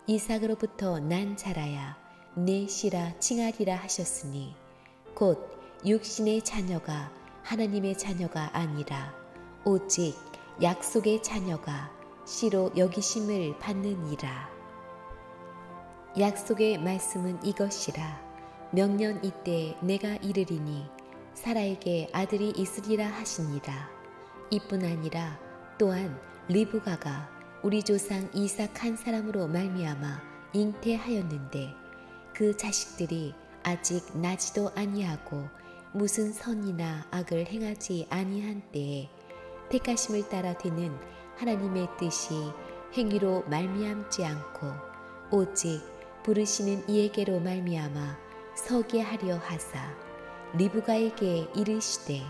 이삭으로부터 난 자라야 내 씨라 칭하리라 하셨으니 곧 육신의 자녀가 하나님의 자녀가 아니라 오직 약속의 자녀가 씨로 여기심을 받느니라. 약속의 말씀은 이것이라. 명년 이때 내가 이르리니 사라에게 아들이 있으리라 하시니라. 이뿐 아니라 또한 리브가가 우리 조상 이삭 한 사람으로 말미암아 잉태하였는데 그 자식들이 아직 나지도 아니하고 무슨 선이나 악을 행하지 아니한 때에 택하심을 따라 되는 하나님의 뜻이 행위로 말미암지 않고 오직 부르시는 이에게로 말미암아 서게 하려 하사 리브가에게 이르시되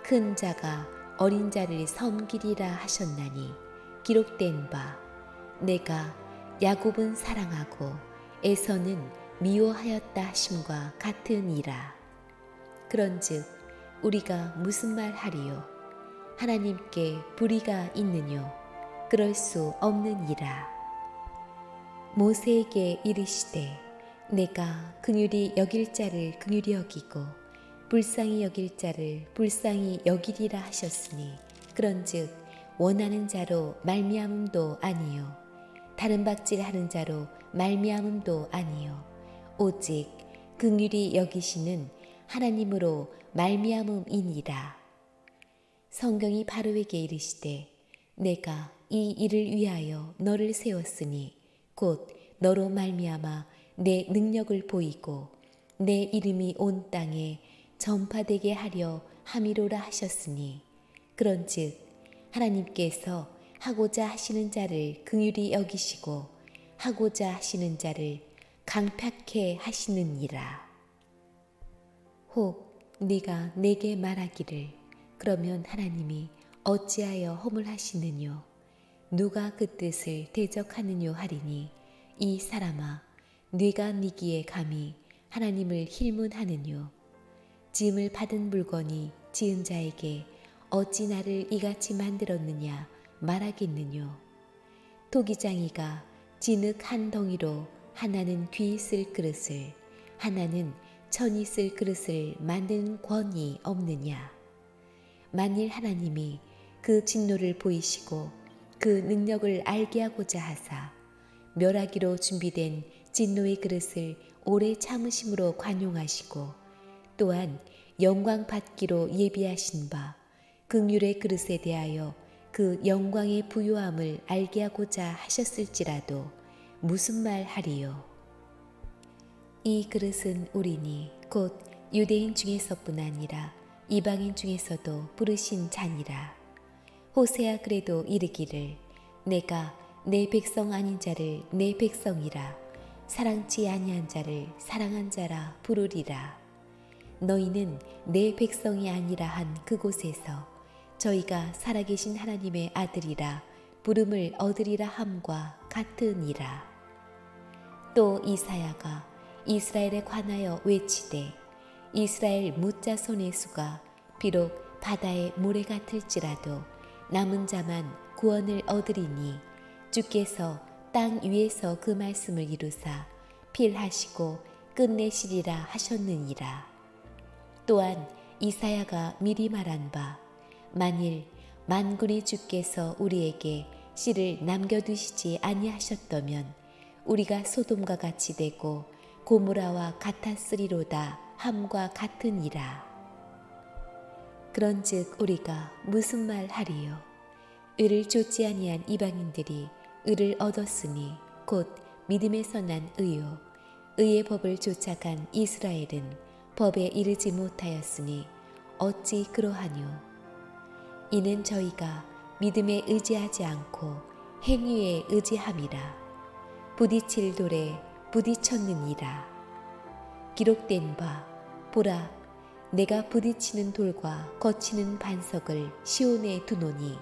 큰 자가 어린 자를 섬기리라 하셨나니 기록된 바 내가 야곱은 사랑하고 에서는 미워하였다 하심과 같으니라. 그런즉 우리가 무슨 말 하리요? 하나님께 불의가 있느뇨? 그럴 수 없느니라. 모세에게 이르시되 내가 긍휼히 여길 자를 긍휼히 여기고 불쌍히 여길 자를 불쌍히 여기리라 하셨으니 그런즉 원하는 자로 말미암음도 아니요 다른 박질하는 자로 말미암음도 아니요 오직 긍휼히 여기시는 하나님으로 말미암음이니라. 성경이 바로에게 이르시되 내가 이 일을 위하여 너를 세웠으니 곧 너로 말미암아 내 능력을 보이고 내 이름이 온 땅에 전파되게 하려 함이로라 하셨으니 그런즉 하나님께서 하고자 하시는 자를 긍휼히 여기시고 하고자 하시는 자를 강팍해 하시느니라. 혹 네가 내게 말하기를 그러면 하나님이 어찌하여 허물하시느뇨? 누가 그 뜻을 대적하느뇨 하리니 이 사람아 네가 니기에 감히 하나님을 힐문하느뇨? 지음을 받은 물건이 지은 자에게 어찌 나를 이같이 만들었느냐 말하겠느뇨? 토기장이가 진흙 한 덩이로 하나는 귀 쓸 그릇을 하나는 천이 쓸 그릇을 만드는 권이 없느냐? 만일 하나님이 그 진노를 보이시고 그 능력을 알게 하고자 하사 멸하기로 준비된 진노의 그릇을 오래 참으심으로 관용하시고 또한 영광 받기로 예비하신 바 긍휼의 그릇에 대하여 그 영광의 부요함을 알게 하고자 하셨을지라도 무슨 말 하리요? 이 그릇은 우리니 곧 유대인 중에서뿐 아니라 이방인 중에서도 부르신 자니라. 호세아 그래도 이르기를 내가 내 백성 아닌 자를 내 백성이라 사랑치 아니한 자를 사랑한 자라 부르리라. 너희는 내 백성이 아니라 한 그곳에서 저희가 살아계신 하나님의 아들이라 부름을 얻으리라 함과 같으니라. 또 이사야가 이스라엘에 관하여 외치되 이스라엘 무자손의 수가 비록 바다의 모래 같을지라도 남은 자만 구원을 얻으리니 주께서 땅 위에서 그 말씀을 이루사 필하시고 끝내시리라 하셨느니라. 또한 이사야가 미리 말한 바 만일 만군의 주께서 우리에게 씨를 남겨두시지 아니하셨다면 우리가 소돔과 같이 되고 고모라와 같았으리로다 함과 같으니라. 그런즉 우리가 무슨 말 하리요? 의를 좇지 아니한 이방인들이 의를 얻었으니 곧 믿음에서 난 의요 의의 법을 쫓아간 이스라엘은 법에 이르지 못하였으니 어찌 그러하뇨? 이는 저희가 믿음에 의지하지 않고 행위에 의지함이라. 부딪힐 돌에 부딪혔느니라. 기록된 바 보라 내가 부딪히는 돌과 거치는 반석을 시온에 두노니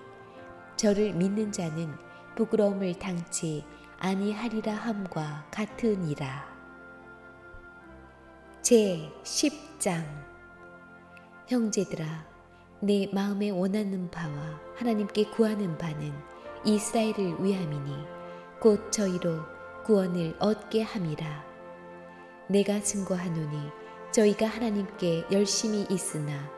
저를 믿는 자는 부끄러움을 당치 아니하리라 함과 같으니라. 제 10장 형제들아 내 마음에 원하는 바와 하나님께 구하는 바는 이스라엘을 위함이니 곧 저희로 구원을 얻게 함이라. 내가 증거하노니 저희가 하나님께 열심히 있으나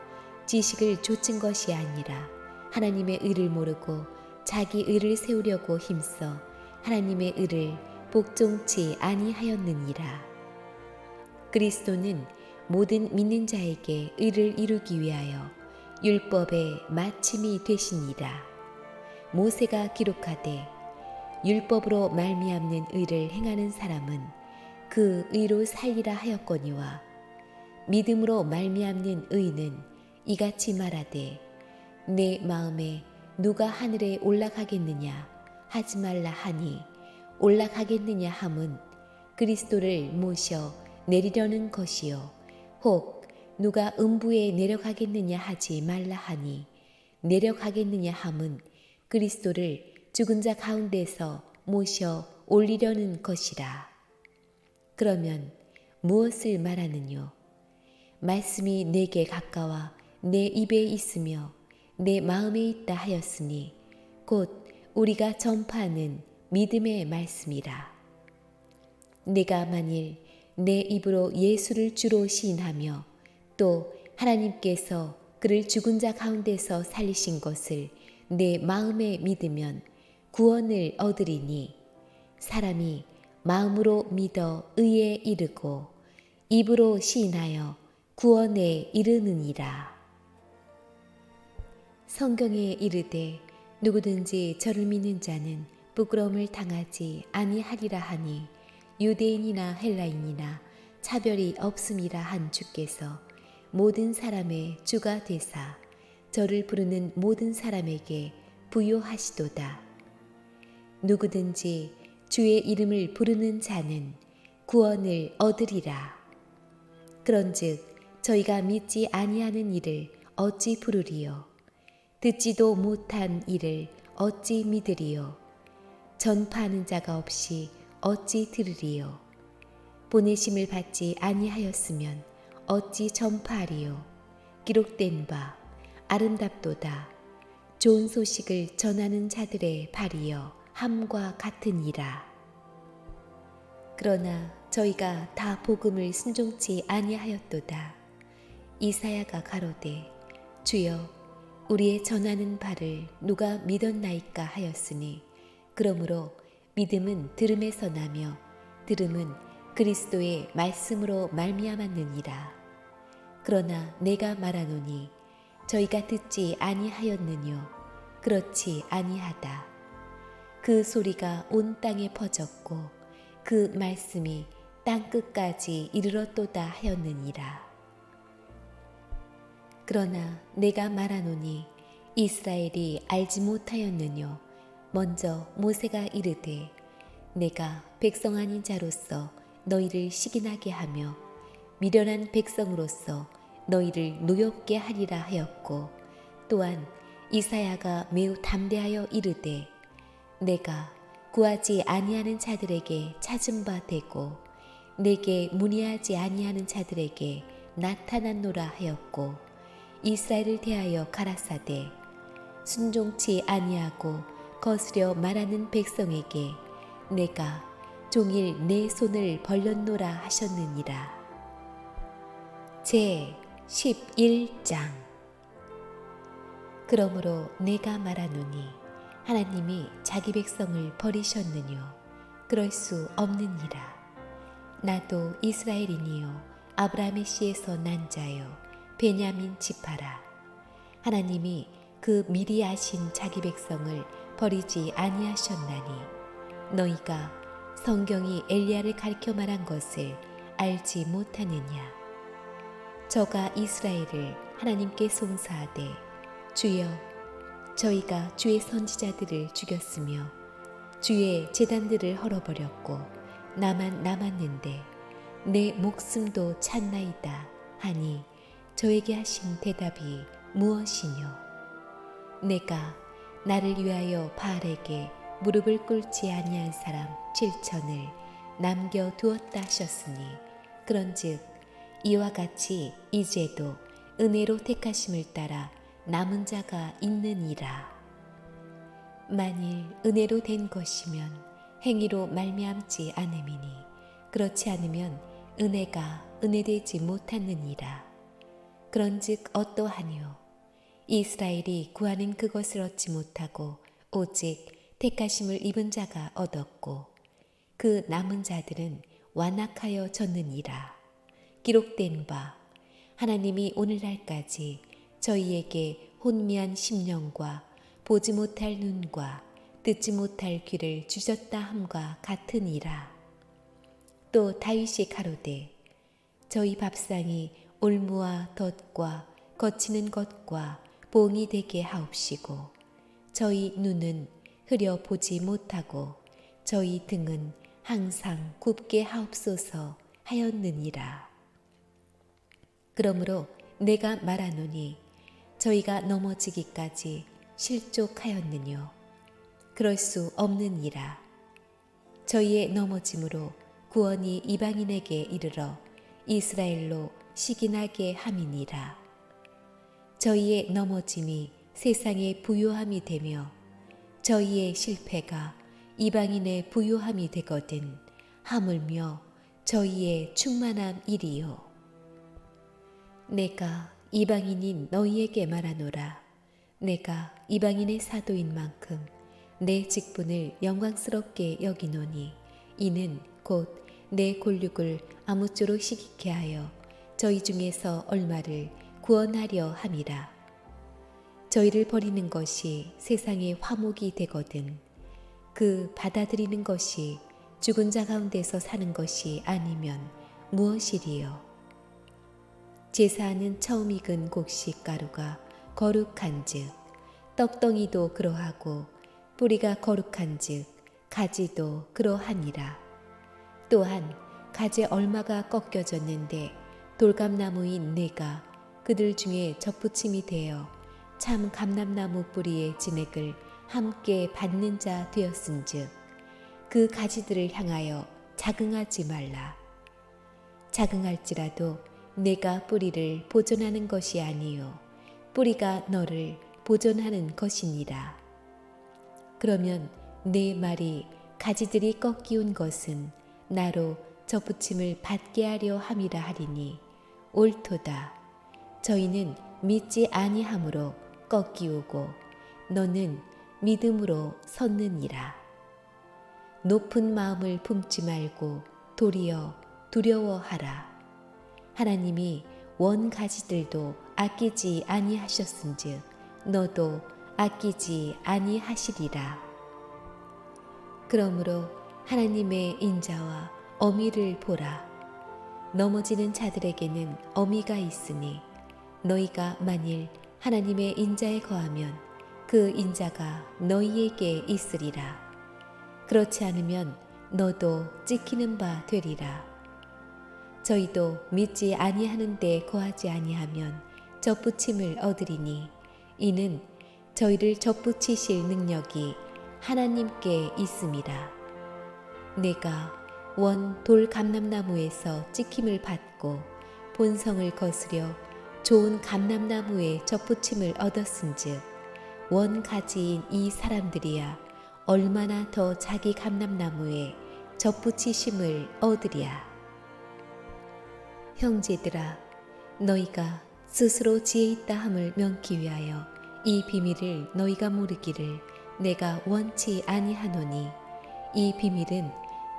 지식을 좇은 것이 아니라 하나님의 의를 모르고 자기 의를 세우려고 힘써 하나님의 의를 복종치 아니하였느니라. 그리스도는 모든 믿는 자에게 의를 이루기 위하여 율법의 마침이 되시니라. 모세가 기록하되 율법으로 말미암는 의를 행하는 사람은 그 의로 살리라 하였거니와 믿음으로 말미암는 의는 이같이 말하되 내 마음에 누가 하늘에 올라가겠느냐 하지 말라 하니 올라가겠느냐 함은 그리스도를 모셔 내리려는 것이요 혹 누가 음부에 내려가겠느냐 하지 말라 하니 내려가겠느냐 함은 그리스도를 죽은 자 가운데서 모셔 올리려는 것이라. 그러면 무엇을 말하느뇨? 말씀이 내게 가까워 내 입에 있으며 내 마음에 있다 하였으니 곧 우리가 전파하는 믿음의 말씀이라. 내가 만일 내 입으로 예수를 주로 시인하며 또 하나님께서 그를 죽은 자 가운데서 살리신 것을 내 마음에 믿으면 구원을 얻으리니 사람이 마음으로 믿어 의에 이르고 입으로 시인하여 구원에 이르느니라. 성경에 이르되 누구든지 저를 믿는 자는 부끄러움을 당하지 아니하리라 하니 유대인이나 헬라인이나 차별이 없음이라 한 주께서 모든 사람의 주가 되사 저를 부르는 모든 사람에게 부요하시도다. 누구든지 주의 이름을 부르는 자는 구원을 얻으리라. 그런즉 저희가 믿지 아니하는 이를 어찌 부르리요? 듣지도 못한 이를 어찌 믿으리요? 전파하는 자가 없이 어찌 들으리요? 보내심을 받지 아니하였으면 어찌 전파하리요? 기록된 바 아름답도다. 좋은 소식을 전하는 자들의 발이여 함과 같으니라. 그러나 저희가 다 복음을 순종치 아니하였도다. 이사야가 가로되 주여 우리의 전하는 바를 누가 믿었나이까 하였으니 그러므로 믿음은 들음에서 나며 들음은 그리스도의 말씀으로 말미암았느니라. 그러나 내가 말하노니 저희가 듣지 아니하였느뇨? 그렇지 아니하다. 그 소리가 온 땅에 퍼졌고 그 말씀이 땅 끝까지 이르렀도다 하였느니라. 그러나 내가 말하노니 이스라엘이 알지 못하였느뇨? 먼저 모세가 이르되 내가 백성 아닌 자로서 너희를 시기나게 하며 미련한 백성으로서 너희를 노엽게 하리라 하였고 또한 이사야가 매우 담대하여 이르되 내가 구하지 아니하는 자들에게 찾은 바 되고 내게 문의하지 아니하는 자들에게 나타났노라 하였고 이스라엘을 대하여 가라사대 순종치 아니하고 거스려 말하는 백성에게 내가 종일 내 손을 벌렸노라 하셨느니라. 제 11장. 그러므로 내가 말하노니 하나님이 자기 백성을 버리셨느뇨? 그럴 수 없느니라. 나도 이스라엘이니요 아브라함의 씨에서 난 자요 베냐민 지파라. 하나님이 그 미리 아신 자기 백성을 버리지 아니하셨나니 너희가 성경이 엘리야를 가리켜 말한 것을 알지 못하느냐? 저가 이스라엘을 하나님께 송사하되 주여 저희가 주의 선지자들을 죽였으며 주의 제단들을 헐어버렸고 나만 남았는데 내 목숨도 찾나이다 하니 저에게 하신 대답이 무엇이뇨? 내가 나를 위하여 바알에게 무릎을 꿇지 아니한 사람 7천을 남겨두었다 하셨으니 그런즉 이와 같이 이제도 은혜로 택하심을 따라 남은 자가 있느니라. 만일 은혜로 된 것이면 행위로 말미암지 않음이니 그렇지 않으면 은혜가 은혜되지 못하느니라. 그런즉 어떠하뇨? 이스라엘이 구하는 그것을 얻지 못하고 오직 택하심을 입은 자가 얻었고 그 남은 자들은 완악하여 졌느니라. 기록된 바 하나님이 오늘날까지 저희에게 혼미한 심령과 보지 못할 눈과 듣지 못할 귀를 주셨다 함과 같으니라. 또 다윗이 가로되 저희 밥상이 올무와 덫과 거치는 것과 봉이 되게 하옵시고 저희 눈은 흐려 보지 못하고 저희 등은 항상 굽게 하옵소서 하였느니라. 그러므로 내가 말하노니 저희가 넘어지기까지 실족하였느뇨. 그럴 수 없느니라. 저희의 넘어짐으로 구원이 이방인에게 이르러 이스라엘로 시기나게 함이니라. 저희의 넘어짐이 세상의 부요함이 되며 저희의 실패가 이방인의 부요함이 되거든 하물며 저희의 충만함 이리요. 내가 이방인인 너희에게 말하노라. 내가 이방인의 사도인 만큼 내 직분을 영광스럽게 여기노니 이는 곧 내 골육을 아무쪼록 시기케 하여 저희 중에서 얼마를 구원하려 함이라. 저희를 버리는 것이 세상의 화목이 되거든 그 받아들이는 것이 죽은 자 가운데서 사는 것이 아니면 무엇이리요. 제사하는 처음 익은 곡식 가루가 거룩한즉 떡덩이도 그러하고 뿌리가 거룩한즉 가지도 그러하니라. 또한 가지 얼마가 꺾여졌는데 돌감나무인 내가 그들 중에 접붙임이 되어 참 감람나무 뿌리의 진액을 함께 받는 자 되었은즉 그 가지들을 향하여 자긍하지 말라. 자긍할지라도 내가 뿌리를 보존하는 것이 아니요 뿌리가 너를 보존하는 것이니라. 그러면 내 말이 가지들이 꺾이운 것은 나로 접붙임을 받게 하려 함이라 하리니 옳도다. 저희는 믿지 아니함으로 꺾이우고 너는 믿음으로 섰느니라. 높은 마음을 품지 말고 도리어 두려워하라. 하나님이 원 가지들도 아끼지 아니하셨은즉 너도 아끼지 아니하시리라. 그러므로 하나님의 인자와 어미를 보라. 넘어지는 자들에게는 어미가 있으니 너희가 만일 하나님의 인자에 거하면 그 인자가 너희에게 있으리라. 그렇지 않으면 너도 찍히는 바 되리라. 저희도 믿지 아니하는 데 거하지 아니하면 접붙임을 얻으리니 이는 저희를 접붙이실 능력이 하나님께 있음이라. 내가 원 돌 감람나무에서 찍힘을 받고 본성을 거스려 좋은 감람나무에 접붙임을 얻었은즉 원 가지인 이 사람들이야 얼마나 더 자기 감람나무에 접붙이심을 얻으랴. 형제들아, 너희가 스스로 지혜 있다 함을 명기 위하여 이 비밀을 너희가 모르기를 내가 원치 아니하노니 이 비밀은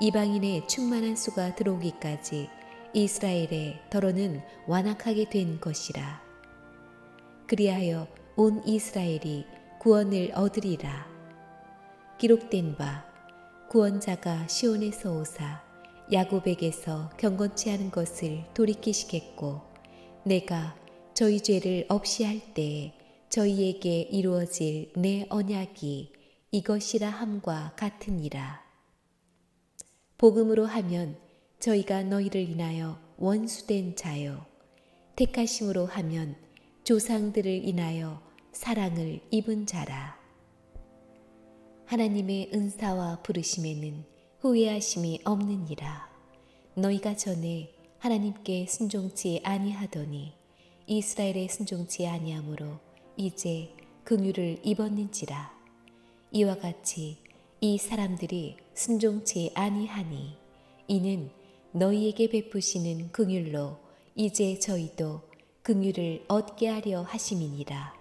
이방인의 충만한 수가 들어오기까지 이스라엘의 더러는 완악하게 된 것이라. 그리하여 온 이스라엘이 구원을 얻으리라. 기록된 바 구원자가 시온에서 오사 야곱에게서 경건치 않은 것을 돌이키시겠고 내가 저희 죄를 없이 할 때에 저희에게 이루어질 내 언약이 이것이라 함과 같으니라. 복음으로 하면 저희가 너희를 인하여 원수된 자요 택하심으로 하면 조상들을 인하여 사랑을 입은 자라. 하나님의 은사와 부르심에는 후회하심이 없느니라. 너희가 전에 하나님께 순종치 아니하더니 이스라엘에 순종치 아니하므로 이제 긍휼을 입었는지라. 이와 같이 이 사람들이 순종치 아니하니 이는 너희에게 베푸시는 긍휼로 이제 저희도 긍휼을 얻게 하려 하심이니라.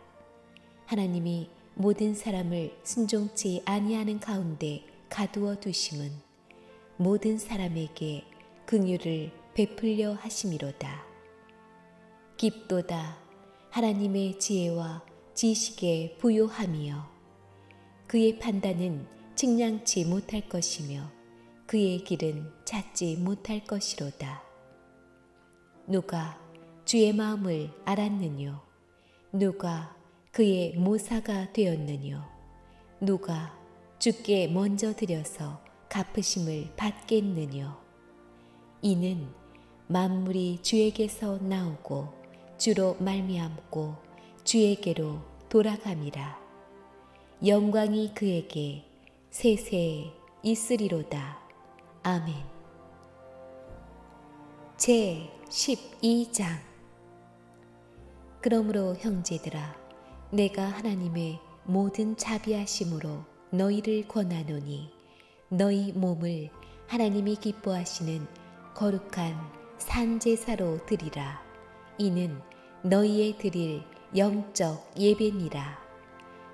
하나님이 모든 사람을 순종치 아니하는 가운데 가두어 두심은 모든 사람에게 긍휼을 베풀려 하심이로다. 깊도다 하나님의 지혜와 지식의 부요함이여 그의 판단은 측량치 못할 것이며 그의 길은 찾지 못할 것이로다. 누가 주의 마음을 알았느뇨? 누가 그의 모사가 되었느뇨? 누가 주께 먼저 드려서 갚으심을 받겠느뇨? 이는 만물이 주에게서 나오고 주로 말미암고 주에게로 돌아감이라. 영광이 그에게 세세에 있으리로다. 아멘. 제 12장. 그러므로 형제들아, 내가 하나님의 모든 자비하심으로 너희를 권하노니 너희 몸을 하나님이 기뻐하시는 거룩한 산제사로 드리라. 이는 너희의 드릴 영적 예배니라.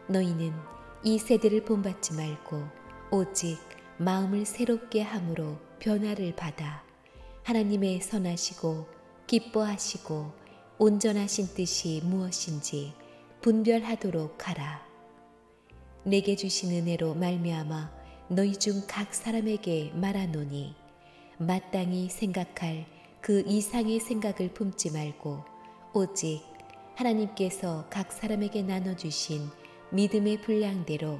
너희는 이 세대를 본받지 말고 오직 마음을 새롭게 함으로 변화를 받아 하나님의 선하시고 기뻐하시고 온전하신 뜻이 무엇인지 분별하도록 하라. 내게 주신 은혜로 말미암아 너희 중 각 사람에게 말하노니 마땅히 생각할 그 이상의 생각을 품지 말고 오직 하나님께서 각 사람에게 나눠주신 믿음의 분량대로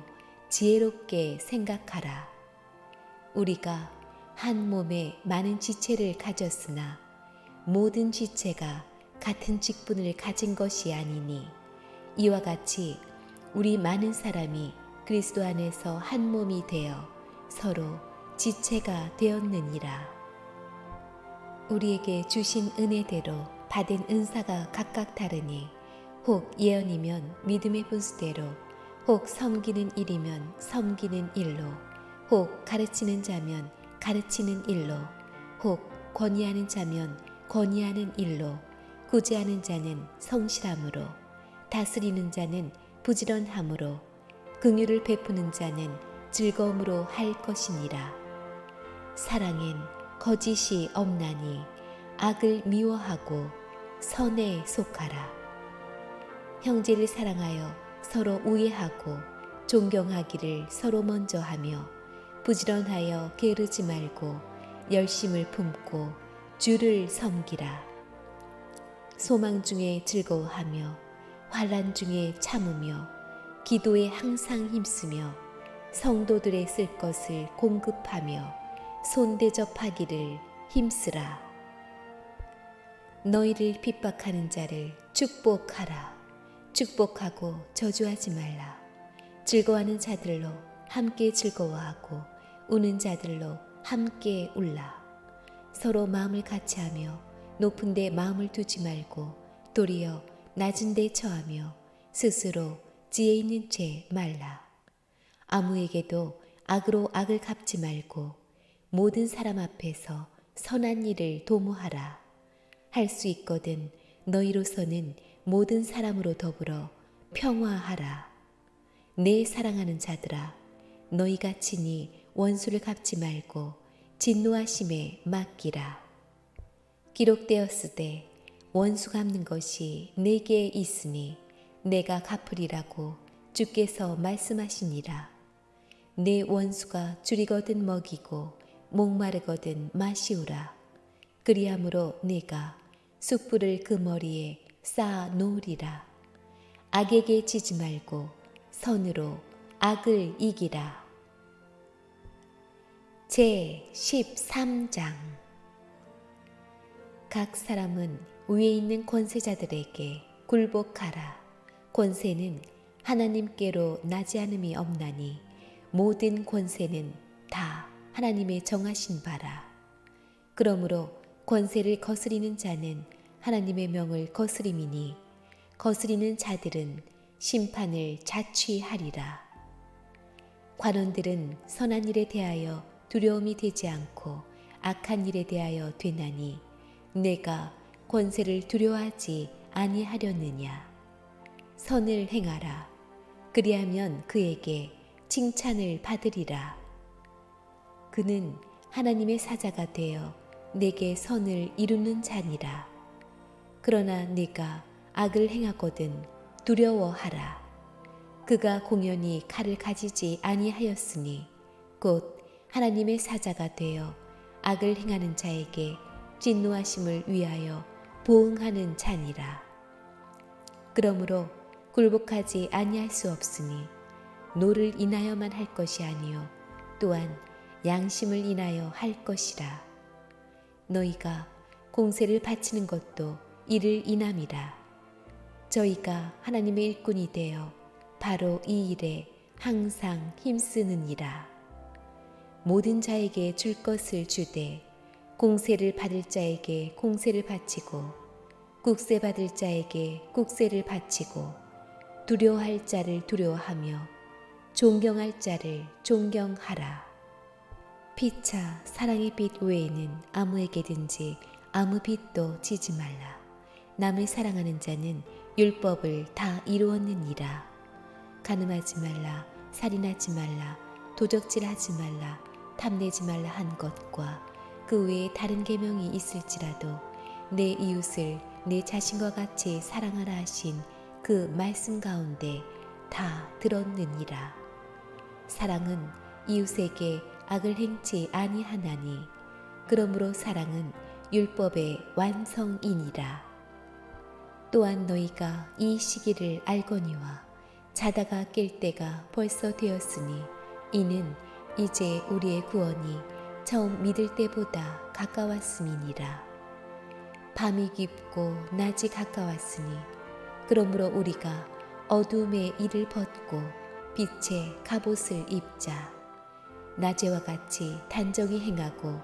지혜롭게 생각하라. 우리가 한 몸에 많은 지체를 가졌으나 모든 지체가 같은 직분을 가진 것이 아니니 이와 같이 우리 많은 사람이 그리스도 안에서 한 몸이 되어 서로 지체가 되었느니라. 우리에게 주신 은혜대로 받은 은사가 각각 다르니 혹 예언이면 믿음의 분수대로, 혹 섬기는 일이면 섬기는 일로, 혹 가르치는 자면 가르치는 일로, 혹 권위하는 자면 권위하는 일로, 구제하는 자는 성실함으로, 다스리는 자는 부지런함으로, 긍휼을 베푸는 자는 즐거움으로 할 것이니라. 사랑엔 거짓이 없나니 악을 미워하고 선에 속하라. 형제를 사랑하여 서로 우애하고 존경하기를 서로 먼저 하며 부지런하여 게으르지 말고 열심을 품고 주를 섬기라. 소망 중에 즐거워하며 환난 중에 참으며 기도에 항상 힘쓰며 성도들의 쓸 것을 공급하며 손대접하기를 힘쓰라. 너희를 핍박하는 자를 축복하라. 축복하고 저주하지 말라. 즐거워하는 자들로 함께 즐거워하고 우는 자들로 함께 울라. 서로 마음을 같이하며 높은 데 마음을 두지 말고 도리어 낮은 데 처하며 스스로 지혜 있는 채 말라. 아무에게도 악으로 악을 갚지 말고 모든 사람 앞에서 선한 일을 도모하라. 할 수 있거든 너희로서는 모든 사람으로 더불어 평화하라. 내 사랑하는 자들아, 너희가 친히 원수를 갚지 말고 진노하심에 맡기라. 기록되었으되 원수 갚는 것이 내게 있으니 내가 갚으리라고 주께서 말씀하시니라. 내 원수가 줄이거든 먹이고 목마르거든 마시우라. 그리함으로 내가 숯불을 그 머리에 쌓아 놓으리라. 악에게 지지 말고 선으로 악을 이기라. 제 13장. 각 사람은 위에 있는 권세자들에게 굴복하라. 권세는 하나님께로 나지 않음이 없나니 모든 권세는 다 하나님의 정하신 바라. 그러므로 권세를 거스리는 자는 하나님의 명을 거스림이니 거스리는 자들은 심판을 자취하리라. 관원들은 선한 일에 대하여 두려움이 되지 않고 악한 일에 대하여 되나니 내가 권세를 두려워하지 아니하려느냐. 선을 행하라. 그리하면 그에게 칭찬을 받으리라. 그는 하나님의 사자가 되어 내게 선을 이루는 자니라. 그러나 네가 악을 행하거든 두려워하라. 그가 공연히 칼을 가지지 아니하였으니 곧 하나님의 사자가 되어 악을 행하는 자에게 진노하심을 위하여 보응하는 자니라. 그러므로 굴복하지 아니할 수 없으니 노를 인하여만 할 것이 아니요 또한 양심을 인하여 할 것이라. 너희가 공세를 바치는 것도 이를 인함이라. 저희가 하나님의 일꾼이 되어 바로 이 일에 항상 힘쓰느니라. 모든 자에게 줄 것을 주되 공세를 받을 자에게 공세를 바치고 국세 받을 자에게 국세를 바치고 두려워할 자를 두려워하며 존경할 자를 존경하라. 피차 사랑의 빛 외에는 아무에게든지 아무 빛도 지지 말라. 남을 사랑하는 자는 율법을 다 이루었느니라. 간음하지 말라, 살인하지 말라, 도적질하지 말라, 탐내지 말라 한 것과 그 외에 다른 계명이 있을지라도 내 이웃을 내 자신과 같이 사랑하라 하신 그 말씀 가운데 다 들었느니라. 사랑은 이웃에게 악을 행치 아니하나니 그러므로 사랑은 율법의 완성이니라. 또한 너희가 이 시기를 알거니와 자다가 깰 때가 벌써 되었으니 이는 이제 우리의 구원이 처음 믿을 때보다 가까웠음이니라. 밤이 깊고 낮이 가까웠으니 그러므로 우리가 어두움의 일을 벗고 빛의 갑옷을 입자. 낮에와 같이 단정히 행하고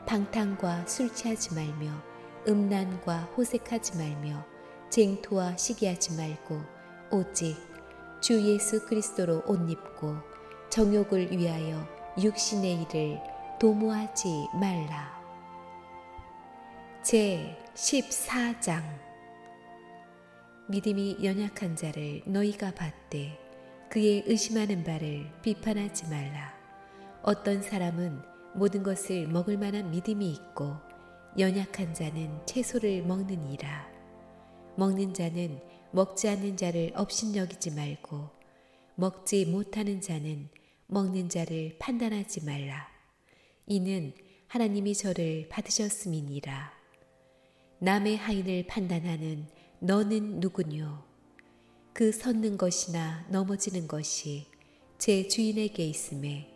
방탕과 술 취하지 말며 음란과 호색하지 말며 쟁토와 시기하지 말고 오직 주 예수 그리스도로 옷 입고 정욕을 위하여 육신의 일을 도모하지 말라. 제 14장. 믿음이 연약한 자를 너희가 받되 그의 의심하는 바를 비판하지 말라. 어떤 사람은 모든 것을 먹을 만한 믿음이 있고 연약한 자는 채소를 먹느니라. 먹는 자는 먹지 않는 자를 업신여기지 말고 먹지 못하는 자는 먹는 자를 판단하지 말라. 이는 하나님이 저를 받으셨음이니라. 남의 하인을 판단하는 너는 누구뇨? 그 섰는 것이나 넘어지는 것이 제 주인에게 있음에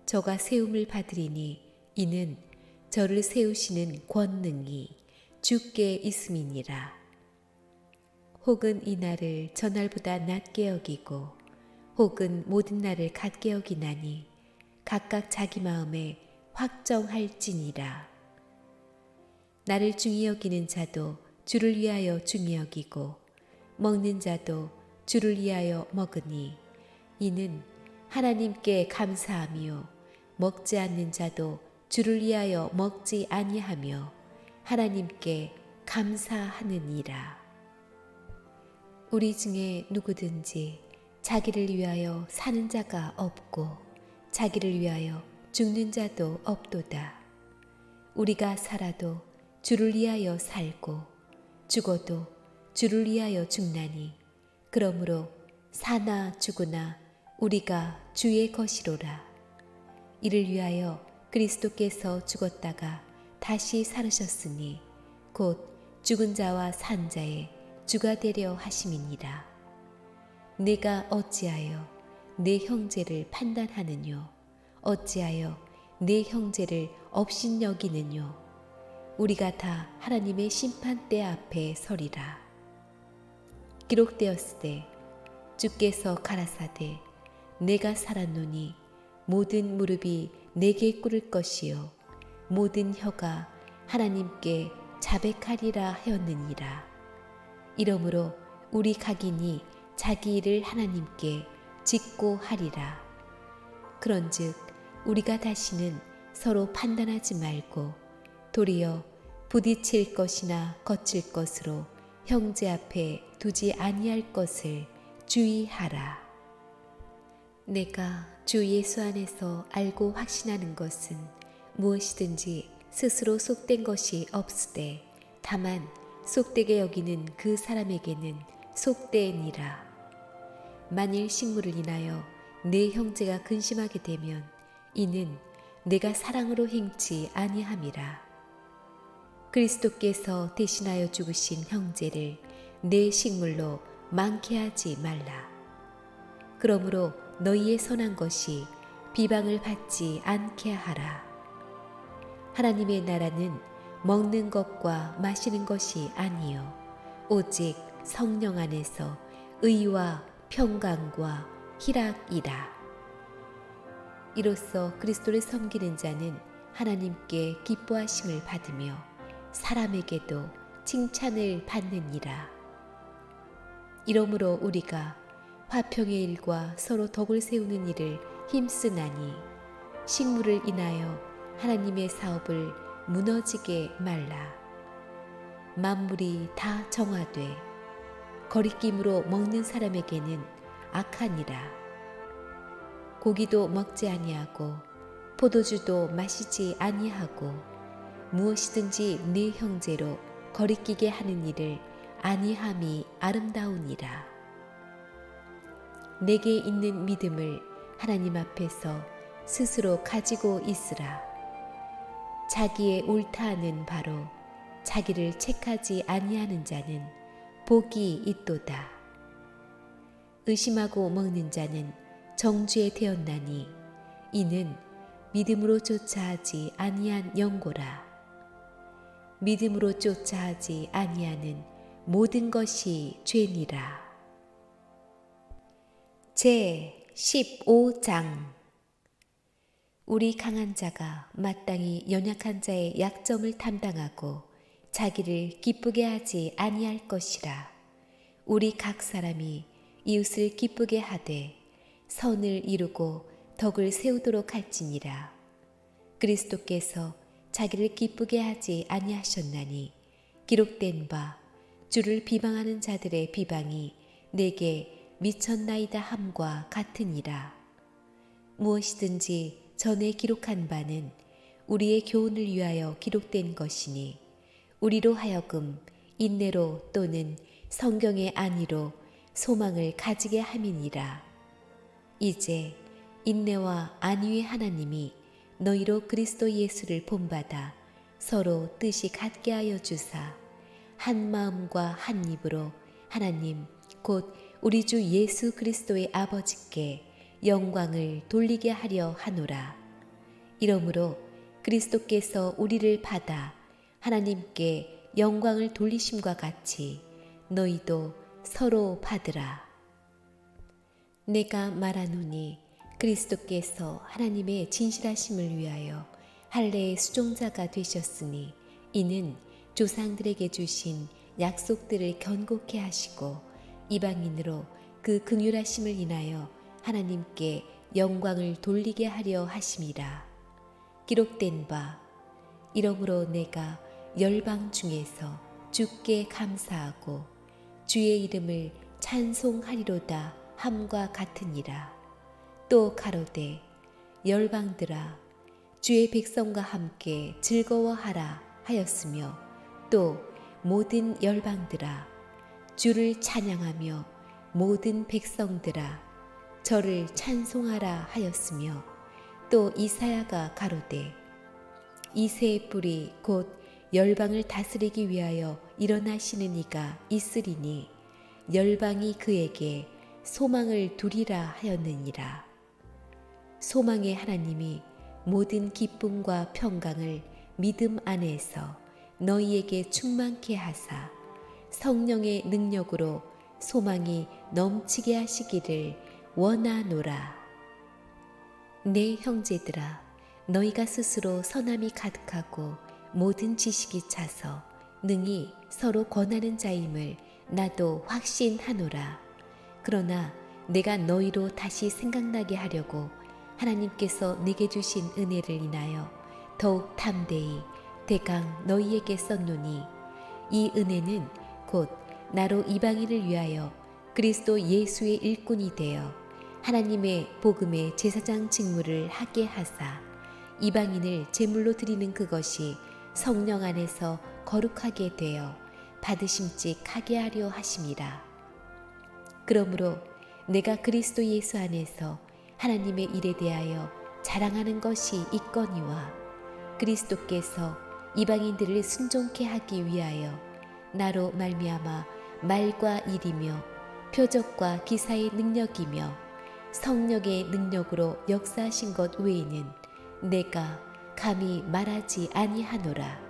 저가 세움을 받으리니 이는 저를 세우시는 권능이 주께 있음이니라. 혹은 이 날을 저날보다 낮게 여기고 혹은 모든 날을 같게 여기나니 각각 자기 마음에 확정할지니라. 나를 중히 여기는 자도 주를 위하여 중히 여기고 먹는 자도 주를 위하여 먹으니 이는 하나님께 감사하며 먹지 않는 자도 주를 위하여 먹지 아니하며 하나님께 감사하느니라. 우리 중에 누구든지 자기를 위하여 사는 자가 없고 자기를 위하여 죽는 자도 없도다. 우리가 살아도 주를 위하여 살고 죽어도 주를 위하여 죽나니 그러므로 사나 죽으나 우리가 주의 것이로라. 이를 위하여 그리스도께서 죽었다가 다시 살으셨으니 곧 죽은 자와 산 자의 주가 되려 하심이니라. 내가 어찌하여 내 형제를 판단하느뇨? 어찌하여 내 형제를 업신여기느뇨? 우리가 다 하나님의 심판대 앞에 서리라. 기록되었으되 주께서 가라사대 내가 살았노니 모든 무릎이 내게 꿇을 것이요 모든 혀가 하나님께 자백하리라 하였느니라. 이러므로 우리 각인이 자기 일을 하나님께 짓고 하리라. 그런즉 우리가 다시는 서로 판단하지 말고 도리어 부딪힐 것이나 거칠 것으로 형제 앞에 두지 아니할 것을 주의하라. 내가 주 예수 안에서 알고 확신하는 것은 무엇이든지 스스로 속된 것이 없으되 다만 속되게 여기는 그 사람에게는 속되니라. 만일 식물을 인하여 내 형제가 근심하게 되면 이는 내가 사랑으로 행치 아니함이라. 그리스도께서 대신하여 죽으신 형제를 내 식물로 많게 하지 말라. 그러므로 너희의 선한 것이 비방을 받지 않게 하라. 하나님의 나라는 먹는 것과 마시는 것이 아니요 오직 성령 안에서 의와 평강과 희락이라. 이로써 그리스도를 섬기는 자는 하나님께 기뻐하심을 받으며 사람에게도 칭찬을 받느니라. 이러므로 우리가 화평의 일과 서로 덕을 세우는 일을 힘쓰나니 식물을 인하여 하나님의 사업을 무너지게 말라. 만물이 다 정화돼 거리낌으로 먹는 사람에게는 악하니라. 고기도 먹지 아니하고 포도주도 마시지 아니하고 무엇이든지 네 형제로 거리끼게 하는 일을 아니함이 아름다우니라. 내게 있는 믿음을 하나님 앞에서 스스로 가지고 있으라. 자기의 옳다 하는 바로 자기를 책하지 아니하는 자는 복이 있도다. 의심하고 먹는 자는 정죄에 되었나니 이는 믿음으로 쫓아하지 아니한 영고라. 믿음으로 쫓아하지 아니하는 모든 것이 죄니라. 제 15장. 우리 강한 자가 마땅히 연약한 자의 약점을 담당하고 자기를 기쁘게 하지 아니할 것이라. 우리 각 사람이 이웃을 기쁘게 하되 선을 이루고 덕을 세우도록 할지니라. 그리스도께서 자기를 기쁘게 하지 아니하셨나니 기록된 바 주를 비방하는 자들의 비방이 내게 미쳤나이다 함과 같으니라. 무엇이든지 전에 기록한 바는 우리의 교훈을 위하여 기록된 것이니 우리로 하여금 인내로 또는 성경의 안위로 소망을 가지게 함이니라. 이제 인내와 안위의 하나님이 너희로 그리스도 예수를 본받아 서로 뜻이 같게 하여 주사 한 마음과 한 입으로 하나님 곧 우리 주 예수 그리스도의 아버지께 영광을 돌리게 하려 하노라. 이러므로 그리스도께서 우리를 받아 하나님께 영광을 돌리심과 같이 너희도 서로 받으라. 내가 말하노니 그리스도께서 하나님의 진실하심을 위하여 할례의 수종자가 되셨으니 이는 조상들에게 주신 약속들을 견고케 하시고 이방인으로 그 긍휼하심을 인하여 하나님께 영광을 돌리게 하려 하심이라. 기록된 바 이러므로 내가 열방 중에서 주께 감사하고 주의 이름을 찬송하리로다 함과 같으니라. 또 가로되 열방들아 주의 백성과 함께 즐거워하라 하였으며 또 모든 열방들아 주를 찬양하며 모든 백성들아 저를 찬송하라 하였으며 또 이사야가 가로되 이새의 뿔이 곧 열방을 다스리기 위하여 일어나시는 이가 있으리니 열방이 그에게 소망을 두리라 하였느니라. 소망의 하나님이 모든 기쁨과 평강을 믿음 안에서 너희에게 충만케 하사 성령의 능력으로 소망이 넘치게 하시기를 원하노라. 내 형제들아 너희가 스스로 선함이 가득하고 모든 지식이 차서 능히 서로 권하는 자임을 나도 확신하노라. 그러나 내가 너희로 다시 생각나게 하려고 하나님께서 내게 주신 은혜를 인하여 더욱 담대히 대강 너희에게 썼노니 이 은혜는 곧 나로 이방인을 위하여 그리스도 예수의 일꾼이 되어 하나님의 복음의 제사장 직무를 하게 하사 이방인을 제물로 드리는 그것이 성령 안에서 거룩하게 되어 받으심직하게 하려 하심이라. 그러므로 내가 그리스도 예수 안에서 하나님의 일에 대하여 자랑하는 것이 있거니와 그리스도께서 이방인들을 순종케 하기 위하여 나로 말미암아 말과 일이며 표적과 기사의 능력이며 성령의 능력으로 역사하신 것 외에는 내가 감히 말하지 아니하노라.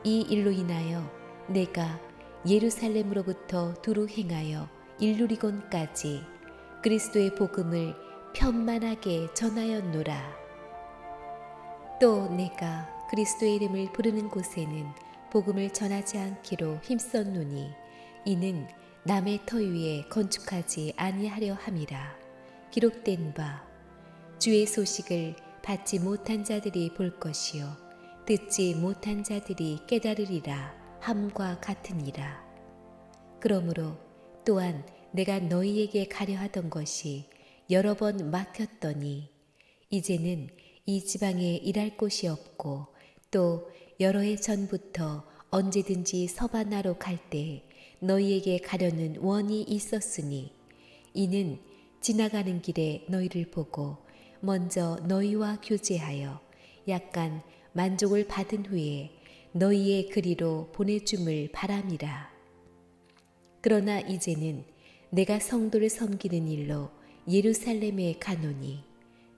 이 일로 인하여 내가 예루살렘으로부터 두루 행하여 일루리곤까지 그리스도의 복음을 편만하게 전하였노라. 또 내가 그리스도의 이름을 부르는 곳에는 복음을 전하지 않기로 힘썼노니 이는 남의 터 위에 건축하지 아니하려 함이라. 기록된 바 주의 소식을 받지 못한 자들이 볼 것이요 듣지 못한 자들이 깨달으리라 함과 같으니라. 그러므로 또한 내가 너희에게 가려 하던 것이 여러 번 막혔더니 이제는 이 지방에 일할 곳이 없고 또 여러 해 전부터 언제든지 서바나로 갈 때 너희에게 가려는 원이 있었으니 이는 지나가는 길에 너희를 보고 먼저 너희와 교제하여 약간 만족을 받은 후에 너희의 그리로 보내줌을 바람이라. 그러나 이제는 내가 성도를 섬기는 일로 예루살렘에 가노니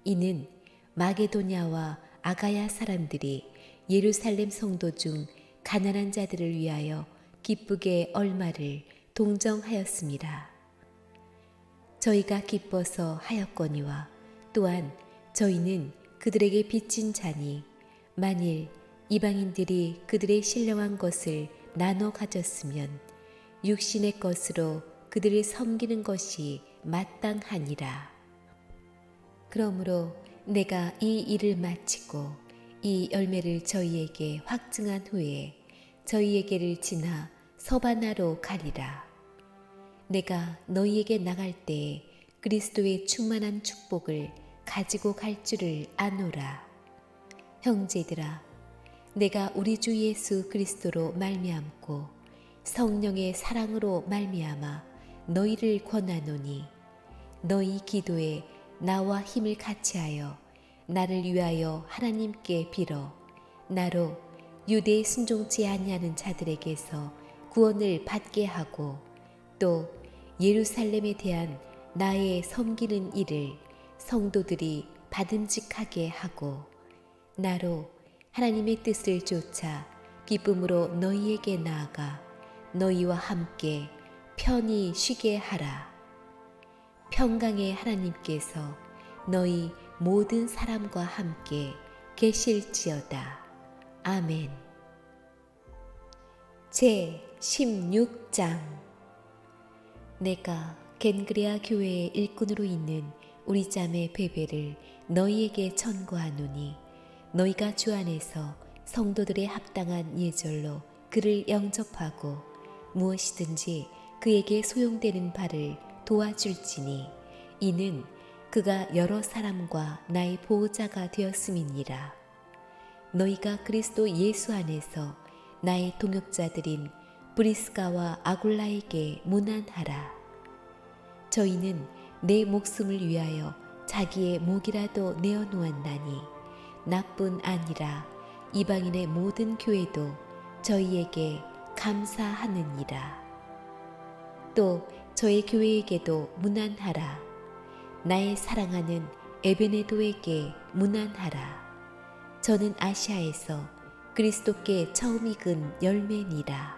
이는 마게도냐와 아가야 사람들이 예루살렘 성도 중 가난한 자들을 위하여 기쁘게 얼마를 동정하였습니다. 저희가 기뻐서 하였거니와 또한 저희는 그들에게 빚진 자니 만일 이방인들이 그들의 신령한 것을 나눠 가졌으면 육신의 것으로 그들을 섬기는 것이 마땅하니라. 그러므로 내가 이 일을 마치고 이 열매를 저희에게 확증한 후에 저희에게를 지나 서바나로 가리라. 내가 너희에게 나갈 때에 그리스도의 충만한 축복을 가지고 갈 줄을 아노라. 형제들아, 내가 우리 주 예수 그리스도로 말미암고 성령의 사랑으로 말미암아 너희를 권하노니 너희 기도에 나와 힘을 같이하여 나를 위하여 하나님께 빌어 나로 유대에 순종치 아니하는 자들에게서 구원을 받게 하고 또 예루살렘에 대한 나의 섬기는 일을 성도들이 받음직하게 하고 나로 하나님의 뜻을 쫓아 기쁨으로 너희에게 나아가 너희와 함께 편히 쉬게 하라. 평강의 하나님께서 너희 모든 사람과 함께 계실지어다. 아멘. 제 16장. 내가 겐그레아 교회의 일꾼으로 있는 우리 자매 베베를 너희에게 전거하노니 너희가 주 안에서 성도들의 합당한 예절로 그를 영접하고 무엇이든지 그에게 소용되는 바를 도와줄지니 이는 그가 여러 사람과 나의 보호자가 되었음이니라. 너희가 그리스도 예수 안에서 나의 동역자들인 브리스가와 아굴라에게 문안하라. 저희는 내 목숨을 위하여 자기의 목이라도 내어놓았나니 나뿐 아니라 이방인의 모든 교회도 저희에게 감사하느니라. 또 저의 교회에게도 문안하라. 나의 사랑하는 에베네도에게 문안하라. 저는 아시아에서 그리스도께 처음 익은 열매니라.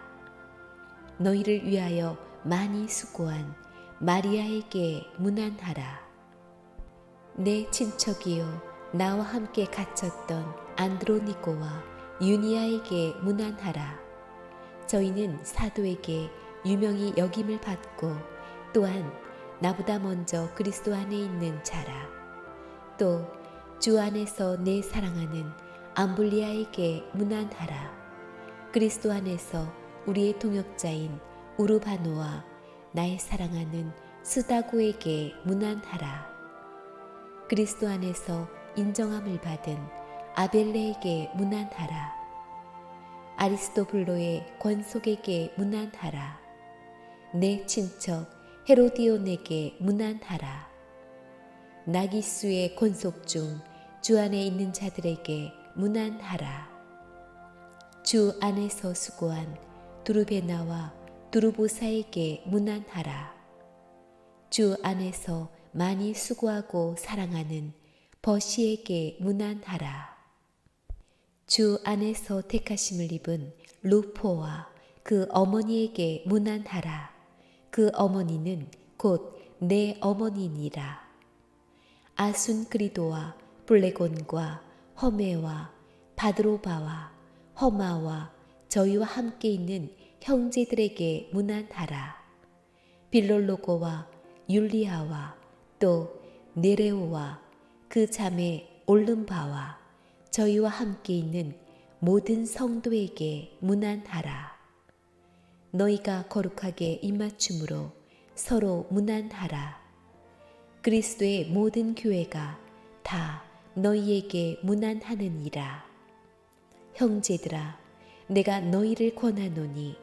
너희를 위하여 많이 수고한 마리아에게 문안하라. 내 친척이요 나와 함께 갇혔던 안드로니고와 유니아에게 문안하라. 저희는 사도에게 유명히 여김을 받고 또한 나보다 먼저 그리스도 안에 있는 자라. 또 주 안에서 내 사랑하는 암블리아에게 문안하라. 그리스도 안에서 우리의 동역자인 우르바노와 나의 사랑하는 스다고에게 문안하라. 그리스도 안에서 인정함을 받은 아벨레에게 문안하라. 아리스도블로의 권속에게 문안하라. 내 친척 헤로디온에게 문안하라. 나기수의 권속 중 주 안에 있는 자들에게 문안하라. 주 안에서 수고한 두루베나와 두루보사에게 문안하라. 주 안에서 많이 수고하고 사랑하는 버시에게 문안하라. 주 안에서 택하심을 입은 루포와 그 어머니에게 문안하라. 그 어머니는 곧 내 어머니니라. 아순그리도와 블레곤과 허메와 바드로바와 허마와 저희와 함께 있는 형제들에게 문안하라. 빌롤로고와 율리아와 또 네레오와 그 자매 올름바와 저희와 함께 있는 모든 성도에게 문안하라. 너희가 거룩하게 입맞춤으로 서로 문안하라. 그리스도의 모든 교회가 다 너희에게 문안하느니라. 형제들아, 내가 너희를 권하노니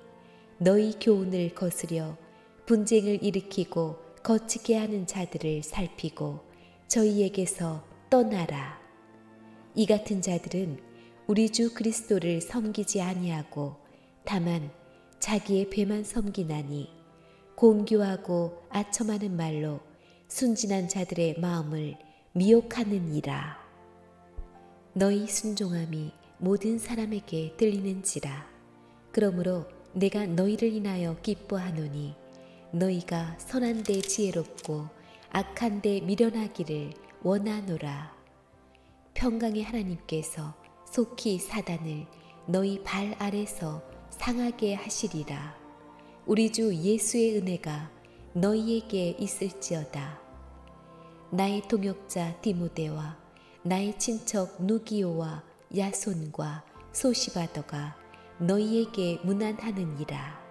너희 교훈을 거스려 분쟁을 일으키고 거치게 하는 자들을 살피고 저희에게서 떠나라. 이 같은 자들은 우리 주 그리스도를 섬기지 아니하고 다만 자기의 배만 섬기나니 공교하고 아첨하는 말로 순진한 자들의 마음을 미혹하느니라. 너희 순종함이 모든 사람에게 들리는지라. 그러므로 내가 너희를 인하여 기뻐하노니 너희가 선한 데 지혜롭고 악한 데 미련하기를 원하노라. 평강의 하나님께서 속히 사단을 너희 발 아래서 상하게 하시리라. 우리 주 예수의 은혜가 너희에게 있을지어다. 나의 동역자 디모데와 나의 친척 누기오와 야손과 소시바더가 너희에게 문안하느니라.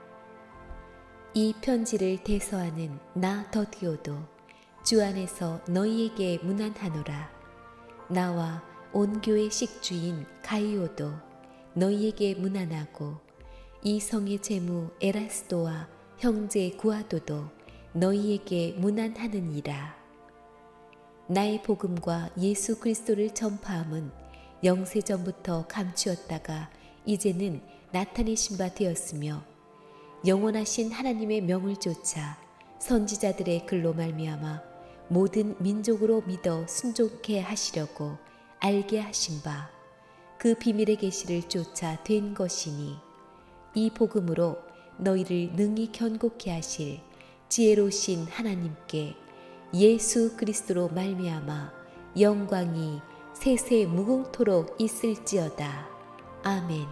이 편지를 대서하는 나 더디오도 주 안에서 너희에게 문안하노라. 나와 온 교회 식주인 가이오도 너희에게 문안하고 이 성의 제무 에라스도와 형제 구아도도 너희에게 문안하느니라. 나의 복음과 예수 그리스도를 전파함은 영세전부터 감추었다가 이제는 나타내신 바 되었으며 영원하신 하나님의 명을 쫓아 선지자들의 글로 말미암아 모든 민족으로 믿어 순종케 하시려고 알게 하신 바 그 비밀의 계시를 쫓아 된 것이니 이 복음으로 너희를 능히 견고케 하실 지혜로우신 하나님께 예수 그리스도로 말미암아 영광이 세세 무궁토록 있을지어다. 아멘.